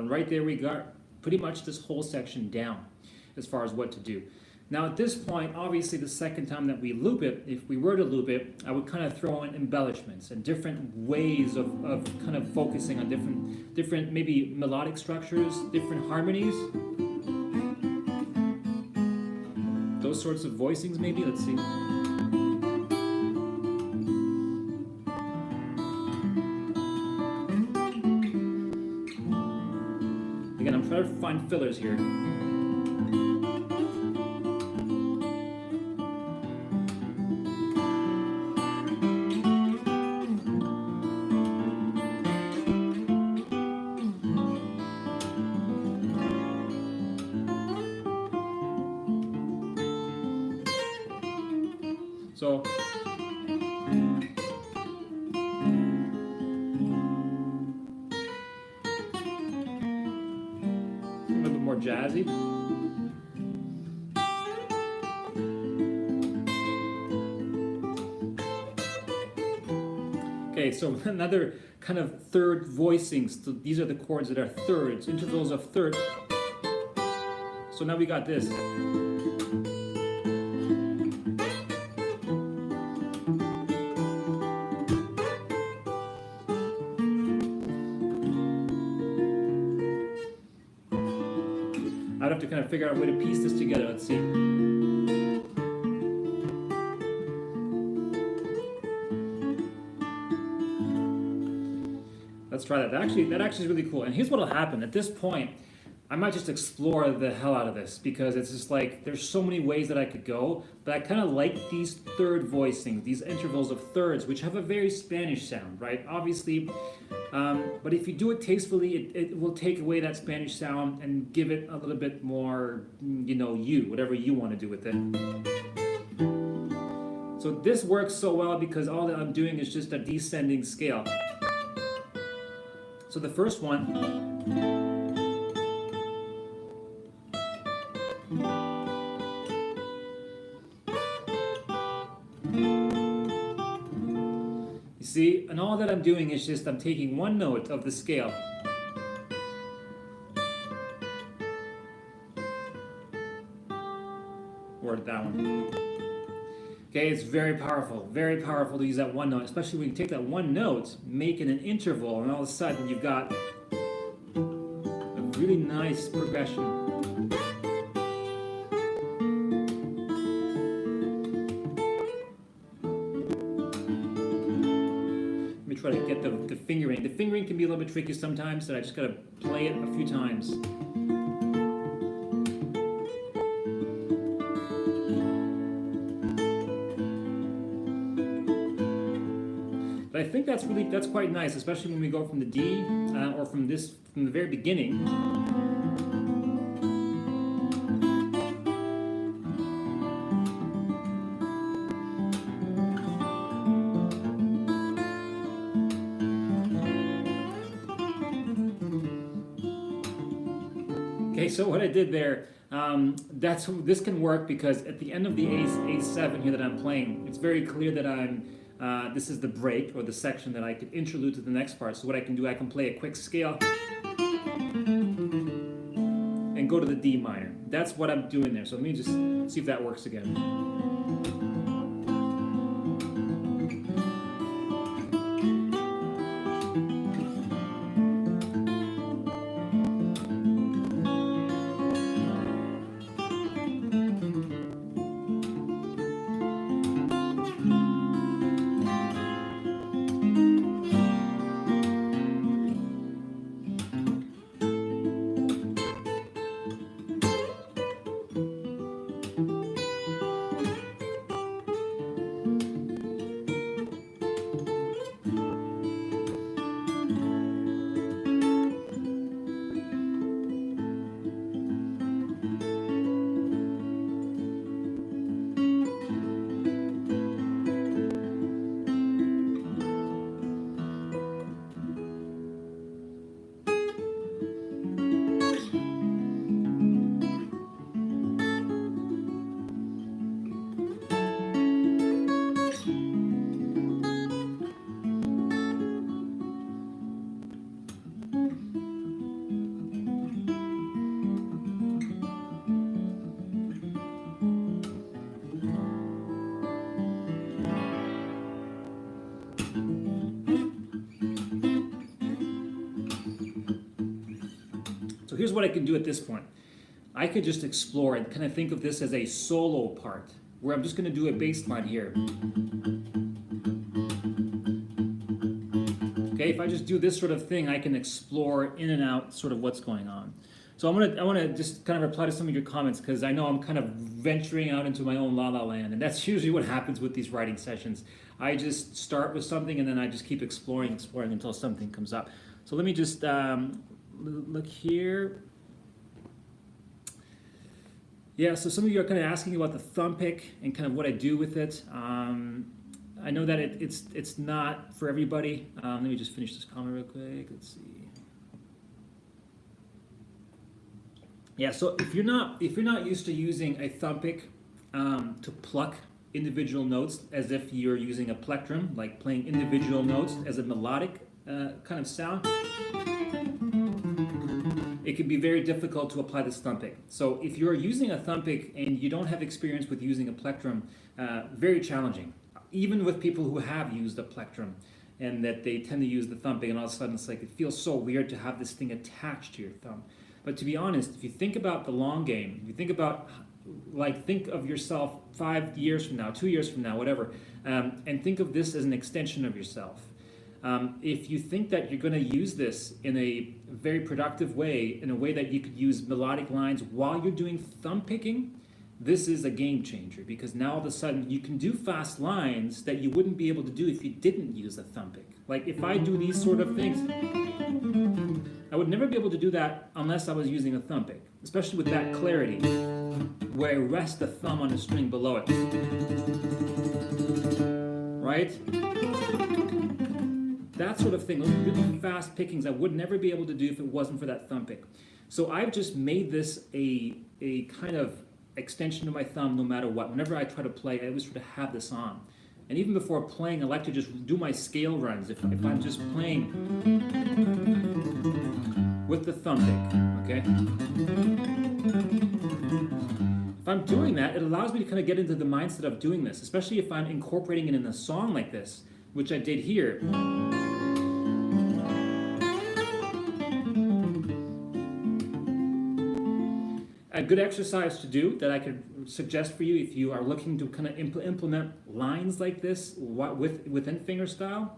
right there, we got pretty much this whole section down as far as what to do. Now at this point, obviously the second time that we loop it, if we were to loop it, I would kind of throw in embellishments and different ways of kind of focusing on different maybe melodic structures, different harmonies. Those sorts of voicings maybe, let's see. Again, I'm trying to find fillers here. So a little bit more jazzy. Okay, so another kind of third voicings. So these are the chords that are thirds, intervals of third. So now we got this. I'd have to kind of figure out a way to piece this together. Let's see. Let's try that. That actually is really cool. And here's what will happen. At this point, I might just explore the hell out of this because it's just like there's so many ways that I could go. But I kind of like these third voicings, these intervals of thirds, which have a very Spanish sound, right? Obviously, but if you do it tastefully, it will take away that Spanish sound and give it a little bit more, you know, whatever you want to do with it. So this works so well because all that I'm doing is just a descending scale. So the first one, you see, and all that I'm doing is just I'm taking one note of the scale. Or that one. Okay, it's very powerful to use that one note, especially when you take that one note, make it an interval, and all of a sudden you've got a really nice progression. Let me try to get the fingering. The fingering can be a little bit tricky sometimes, so I just gotta play it a few times. I think that's quite nice, especially when we go from the D or from the very beginning. Okay, so what I did there, this can work because at the end of the A7 here that I'm playing, it's very clear that this is the break or the section that I could interlude to the next part. So what I can do, I can play a quick scale and go to the D minor. That's what I'm doing there. So let me just see if that works again. Here's what I can do at this point. I could just explore and kind of think of this as a solo part, where I'm just going to do a bass line here. Okay, if I just do this sort of thing, I can explore in and out sort of what's going on. So I want to just kind of reply to some of your comments because I know I'm kind of venturing out into my own la-la land, and that's usually what happens with these writing sessions. I just start with something and then I just keep exploring until something comes up. So let me just look here. Yeah, so some of you are kind of asking about the thumb pick and kind of what I do with it. I know that it's not for everybody. Let me just finish this comment real quick. Let's see. Yeah, so if you're not used to using a thumb pick to pluck individual notes as if you're using a plectrum, like playing individual notes as a melodic kind of sound, it can be very difficult to apply this thumb pick. So if you're using a thumb pick and you don't have experience with using a plectrum, very challenging. Even with people who have used a plectrum and that they tend to use the thumb pick, and all of a sudden it's like it feels so weird to have this thing attached to your thumb. But to be honest, if you think about the long game, if you think about, like, think of yourself 5 years from now, 2 years from now, whatever, and think of this as an extension of yourself. If you think that you're going to use this in a very productive way, in a way that you could use melodic lines while you're doing thumb picking, this is a game changer, because now all of a sudden you can do fast lines that you wouldn't be able to do if you didn't use a thumb pick. Like if I do these sort of things, I would never be able to do that unless I was using a thumb pick, especially with that clarity, where I rest the thumb on a string below it. Right? That sort of thing, those really fast pickings I would never be able to do if it wasn't for that thumb pick. So I've just made this a kind of extension of my thumb no matter what. Whenever I try to play, I always try to have this on. And even before playing, I like to just do my scale runs if I'm just playing with the thumb pick, okay? If I'm doing that, it allows me to kind of get into the mindset of doing this, especially if I'm incorporating it in a song like this, which I did here. A good exercise to do that I could suggest for you if you are looking to kind of implement lines like this within fingerstyle,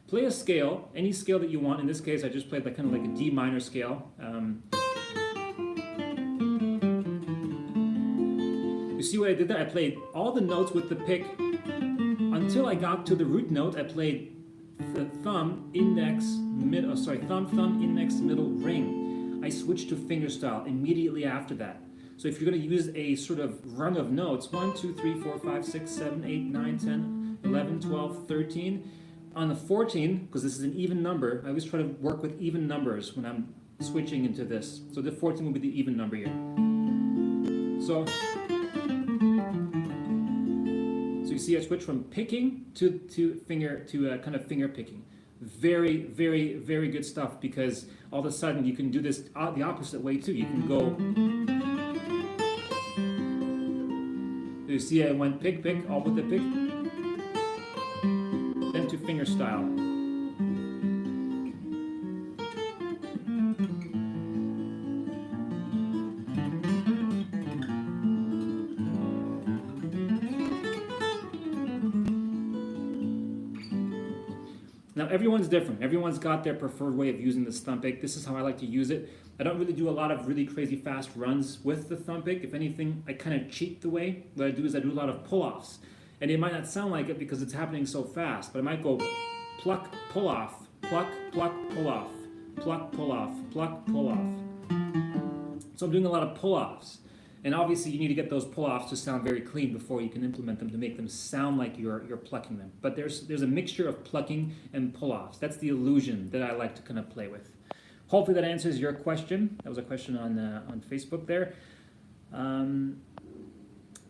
play a scale, any scale that you want. In this case, I just played like kind of like a D minor scale. You see what I did there? I played all the notes with the pick until I got to the root note. I played the thumb, index, thumb, index, middle, ring. I switched to fingerstyle immediately after that. So if you're going to use a sort of run of notes, 1, 2, 3, 4, 5, 6, 7, 8, 9, 10, 11, 12, 13. On the 14, because this is an even number, I always try to work with even numbers when I'm switching into this. So the 14 will be the even number here. So you see I switch from picking to kind of finger picking. Very, very, very good stuff, because all of a sudden you can do this the opposite way too. You can go. You see I went pick, all with the pick, then to fingerstyle. Now everyone's different. Everyone's got their preferred way of using the thumb pick. This is how I like to use it. I don't really do a lot of really crazy fast runs with the thumb pick. If anything, I kind of cheat the way. What I do is I do a lot of pull-offs. And it might not sound like it because it's happening so fast, but I might go pluck, pull off, pluck, pluck, pull off, pluck, pull off, pluck, pull off. So I'm doing a lot of pull-offs. And obviously you need to get those pull-offs to sound very clean before you can implement them to make them sound like you're plucking them. But there's a mixture of plucking and pull-offs. That's the illusion that I like to kind of play with. Hopefully that answers your question. That was a question on Facebook there.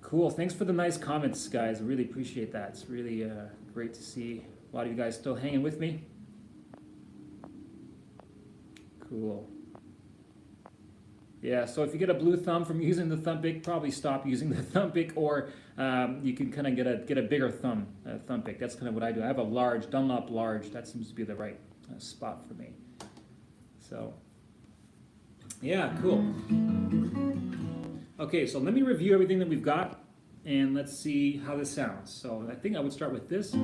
Cool. Thanks for the nice comments, guys. I really appreciate that. It's really great to see a lot of you guys still hanging with me. Cool. Yeah, so if you get a blue thumb from using the thumb pick, probably stop using the thumb pick, or you can kind of get a bigger thumb pick. That's kind of what I do. I have a large, Dunlop large. That seems to be the right spot for me. So, yeah, cool. Okay, so let me review everything that we've got, and let's see how this sounds. So I think I would start with this.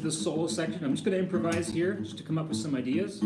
the solo section. I'm just going to improvise here just to come up with some ideas.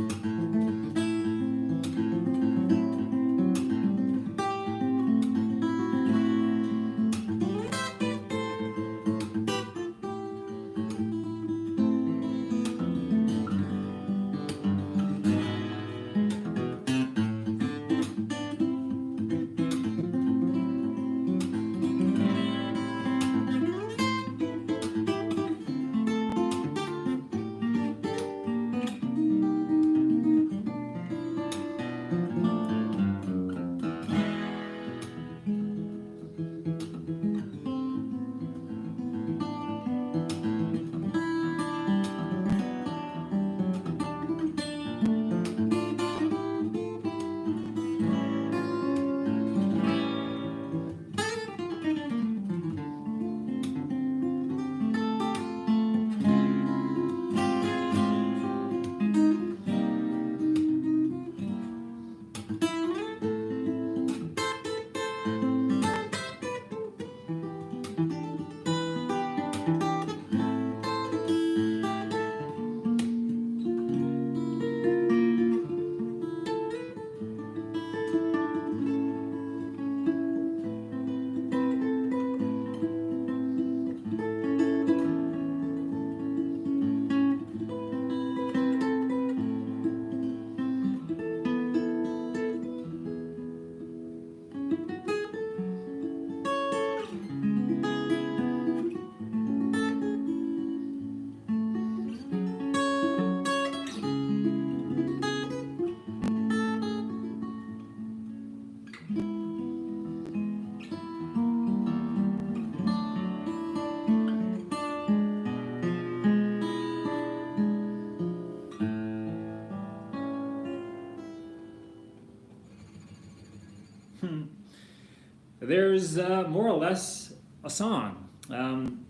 There's more or less a song. I'm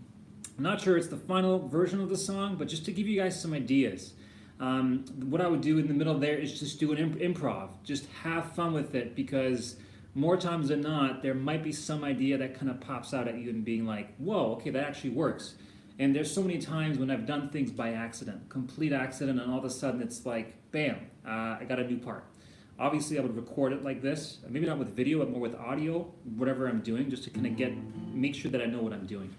not sure it's the final version of the song, but just to give you guys some ideas. What I would do in the middle there is just do an improv. Just have fun with it, because more times than not, there might be some idea that kind of pops out at you and being like, whoa, okay, that actually works. And there's so many times when I've done things by accident, complete accident, and all of a sudden it's like, bam, I got a new part. Obviously, I would record it like this, maybe not with video, but more with audio, whatever I'm doing, just to kind of make sure that I know what I'm doing.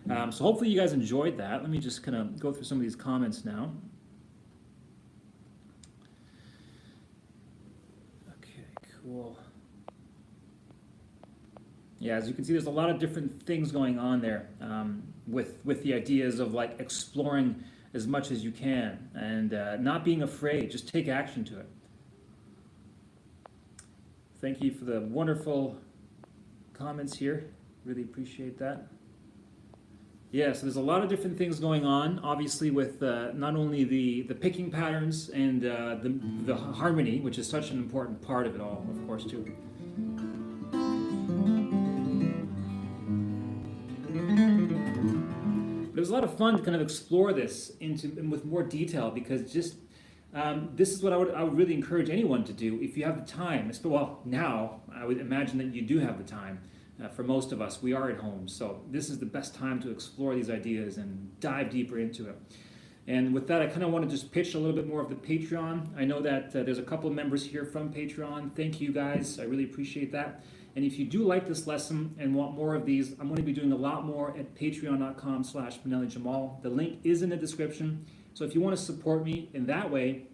So hopefully you guys enjoyed that. Let me just kind of go through some of these comments now. Okay, cool. Yeah, as you can see, there's a lot of different things going on there with the ideas of like exploring as much as you can and not being afraid. Just take action to it. Thank you for the wonderful comments here. Really appreciate that. Yeah, so there's a lot of different things going on, obviously, with not only the picking patterns and the harmony, which is such an important part of it all, of course, too. But it was a lot of fun to kind of explore this with more detail, because just this is what I would really encourage anyone to do if you have the time. Well, now I would imagine that you do have the time. For most of us, we are at home, so this is the best time to explore these ideas and dive deeper into it. And with that, I kind of want to just pitch a little bit more of the Patreon. I know that there's a couple of members here from Patreon. Thank you guys, I really appreciate that. And if you do like this lesson and want more of these, I'm going to be doing a lot more at patreon.com/ManeliJamal. The link is in the description. So if you want to support me in that way,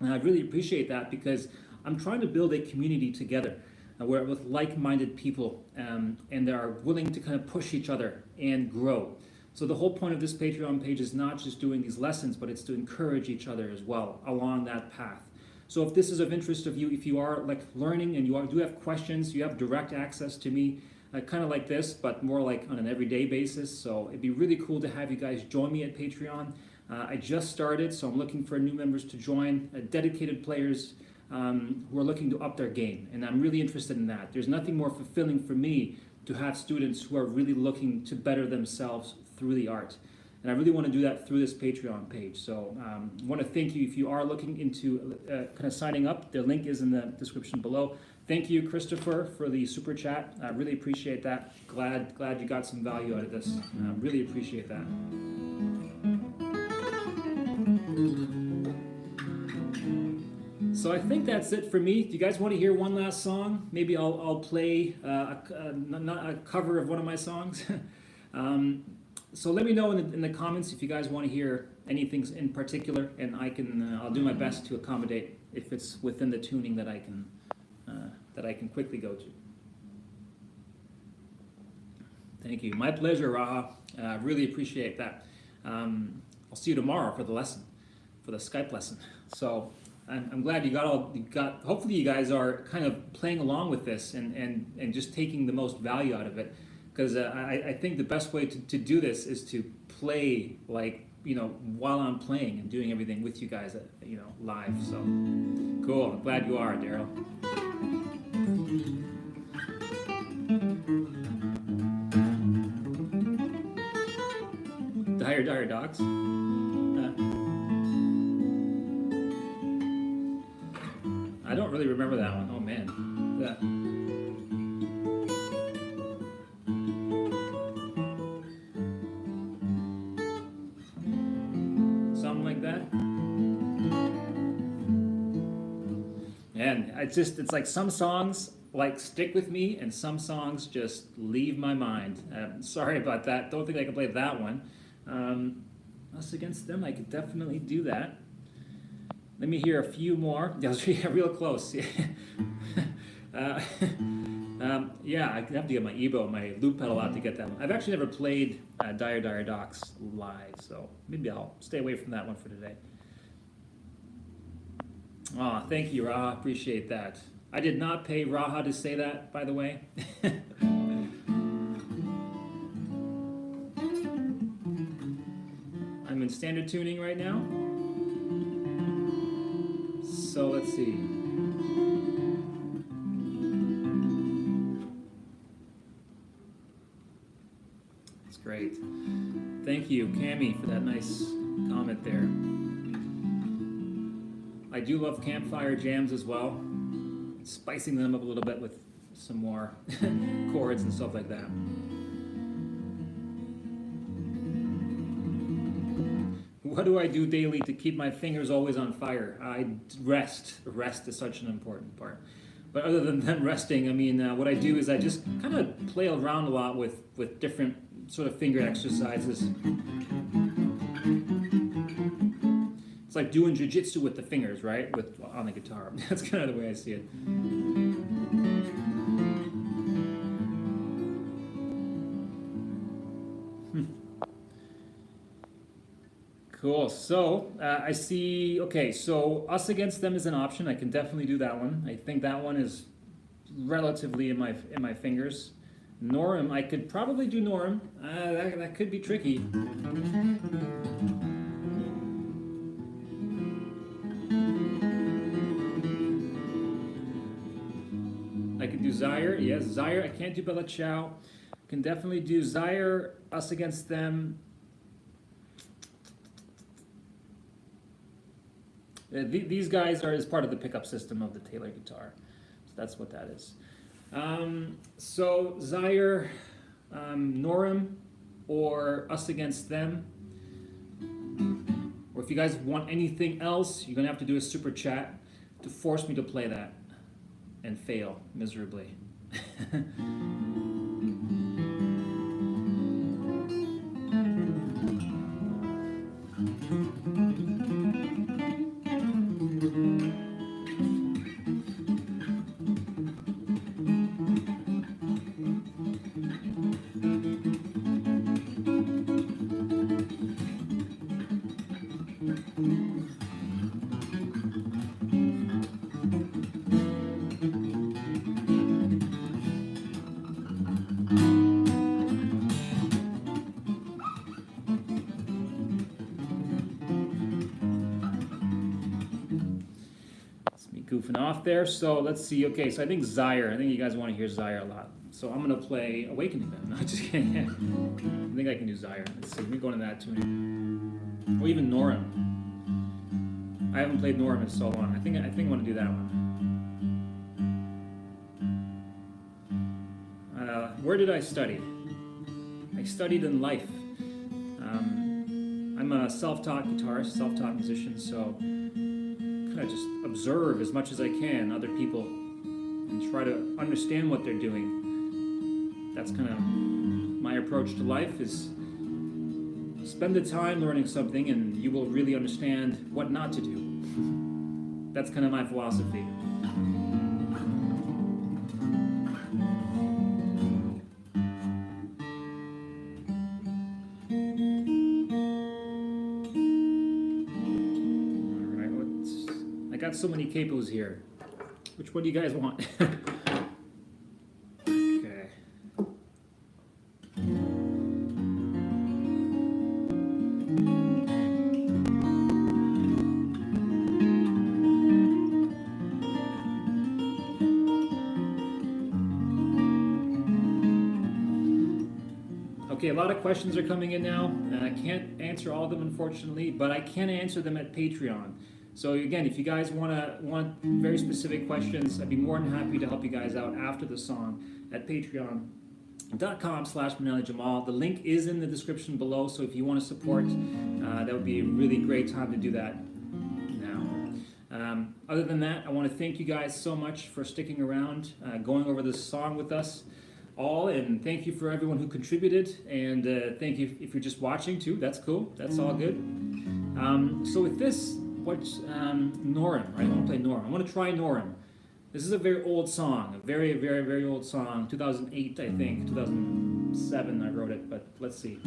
I'd really appreciate that, because I'm trying to build a community together where with like-minded people and they are willing to kind of push each other and grow. So the whole point of this Patreon page is not just doing these lessons, but it's to encourage each other as well along that path. So if this is of interest of you, if you are like learning and do have questions, you have direct access to me, kind of like this, but more like on an everyday basis. So it'd be really cool to have you guys join me at Patreon. I just started, so I'm looking for new members to join, dedicated players who are looking to up their game, and I'm really interested in that. There's nothing more fulfilling for me to have students who are really looking to better themselves through the art. And I really want to do that through this Patreon page. So I want to thank you if you are looking into kind of signing up. The link is in the description below. Thank you, Christopher, for the super chat. I really appreciate that. Glad you got some value out of this. Really appreciate that. So I think that's it for me. Do you guys want to hear one last song? Maybe I'll play a cover of one of my songs. So let me know in the comments if you guys want to hear anything in particular, and I'll do my best to accommodate if it's within the tuning that I can quickly go to. Thank you. My pleasure, Raha. Really appreciate that. I'll see you tomorrow for the lesson, for the Skype lesson. So I'm glad you got. Hopefully, you guys are kind of playing along with this and just taking the most value out of it. Because I think the best way to do this is to play while I'm playing and doing everything with you guys live. So cool. I'm glad you are, Daryl. Dire Dogs. I don't really remember that one. Oh man. Something like that. And it's like some songs stick with me, and some songs just leave my mind. Sorry about that. Don't think I can play that one. Us Against Them, I could definitely do that. Let me hear a few more. Yeah, real close. Yeah, I have to get my my loop pedal out to get that one. I've actually never played Dire Docs live, so maybe I'll stay away from that one for today. Oh, thank you, Raha. Appreciate that. I did not pay Raha to say that, by the way. I'm in standard tuning right now. So let's see. That's great. Thank you, Cami, for that nice comment there. I do love campfire jams as well. Spicing them up a little bit with some more chords and stuff like that. What do I do daily to keep my fingers always on fire? I rest. Rest is such an important part. But other than resting, I mean, what I do is I just kind of play around a lot with different sort of finger exercises. It's like doing jiu-jitsu with the fingers, right? On the guitar. That's kind of the way I see it. Cool. So I see. Okay, so Us Against Them is an option. I can definitely do that one. I think that one is relatively in my fingers. Norym, I could probably do Norym. That could be tricky. I can do Zaire. Yes, Zaire. I can't do Bella Ciao. Can definitely do Zaire. Us Against Them. These guys are as part of the pickup system of the Taylor guitar. So that's what that is. So Zaire, Norym, or Us Against Them. Or if you guys want anything else, you're going to have to do a super chat to force me to play that and fail miserably. Goofing off there. So let's see. Okay, so I think Zaire. I think you guys want to hear Zaire a lot. So I'm gonna play Awakening then. No, just kidding. I think I can do Zaire. Let's see. Let me go into that tuning. Or even Norym. I haven't played Norym in so long. I think I want to do that one. Where did I study? I studied in life. I'm a self-taught guitarist, self-taught musician, so kind of just observe as much as I can other people and try to understand what they're doing. That's kind of my approach to life, is spend the time learning something and you will really understand what not to do. That's kind of my philosophy. Got so many capos here. Which one do you guys want? Okay. Okay, a lot of questions are coming in now, and I can't answer all of them, unfortunately, but I can answer them at Patreon. So again, if you guys want very specific questions, I'd be more than happy to help you guys out after the song at patreon.com/ManaliJamal. The link is in the description below, so if you want to support, that would be a really great time to do that now. Other than that, I want to thank you guys so much for sticking around, going over this song with us all, and thank you for everyone who contributed, and thank you if you're just watching too. That's cool. That's all good. So with this, what's Norym, right? I want to play Norym. I want to try Norym. This is a very old song, a very, very, very old song. 2008, I think. 2007 I wrote it, but let's see.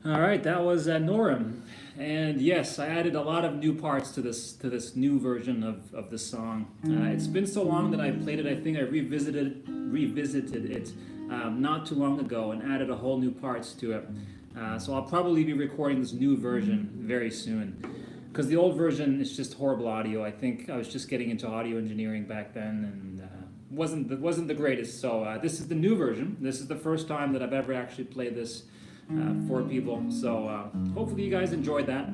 All right, that was Norym, and yes, I added a lot of new parts to this new version of the song. It's been so long that I played it. I think I revisited it not too long ago and added a whole new parts to it. So I'll probably be recording this new version very soon, because the old version is just horrible audio. I think I was just getting into audio engineering back then, and wasn't the greatest. So this is the new version. This is the first time that I've ever actually played this for people. So hopefully you guys enjoyed that.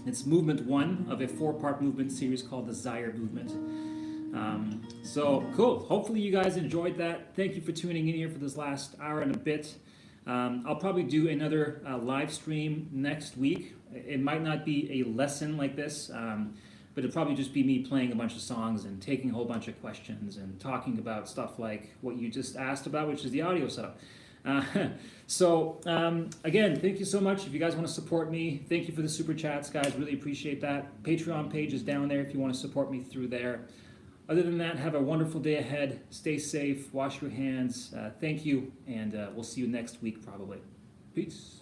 It's movement 1 of a 4-part movement series called the Desire movement. So cool. Hopefully you guys enjoyed that. Thank you for tuning in here for this last hour and a bit. I'll probably do another live stream next week. It might not be a lesson like this, but it'll probably just be me playing a bunch of songs and taking a whole bunch of questions and talking about stuff like what you just asked about, which is the audio setup. Again, thank you so much. If you guys want to support me, thank you for the super chats, guys. Really appreciate that. Patreon page is down there if you want to support me through there. Other than that, have a wonderful day ahead. Stay safe. Wash your hands. Thank you, and we'll see you next week probably. Peace.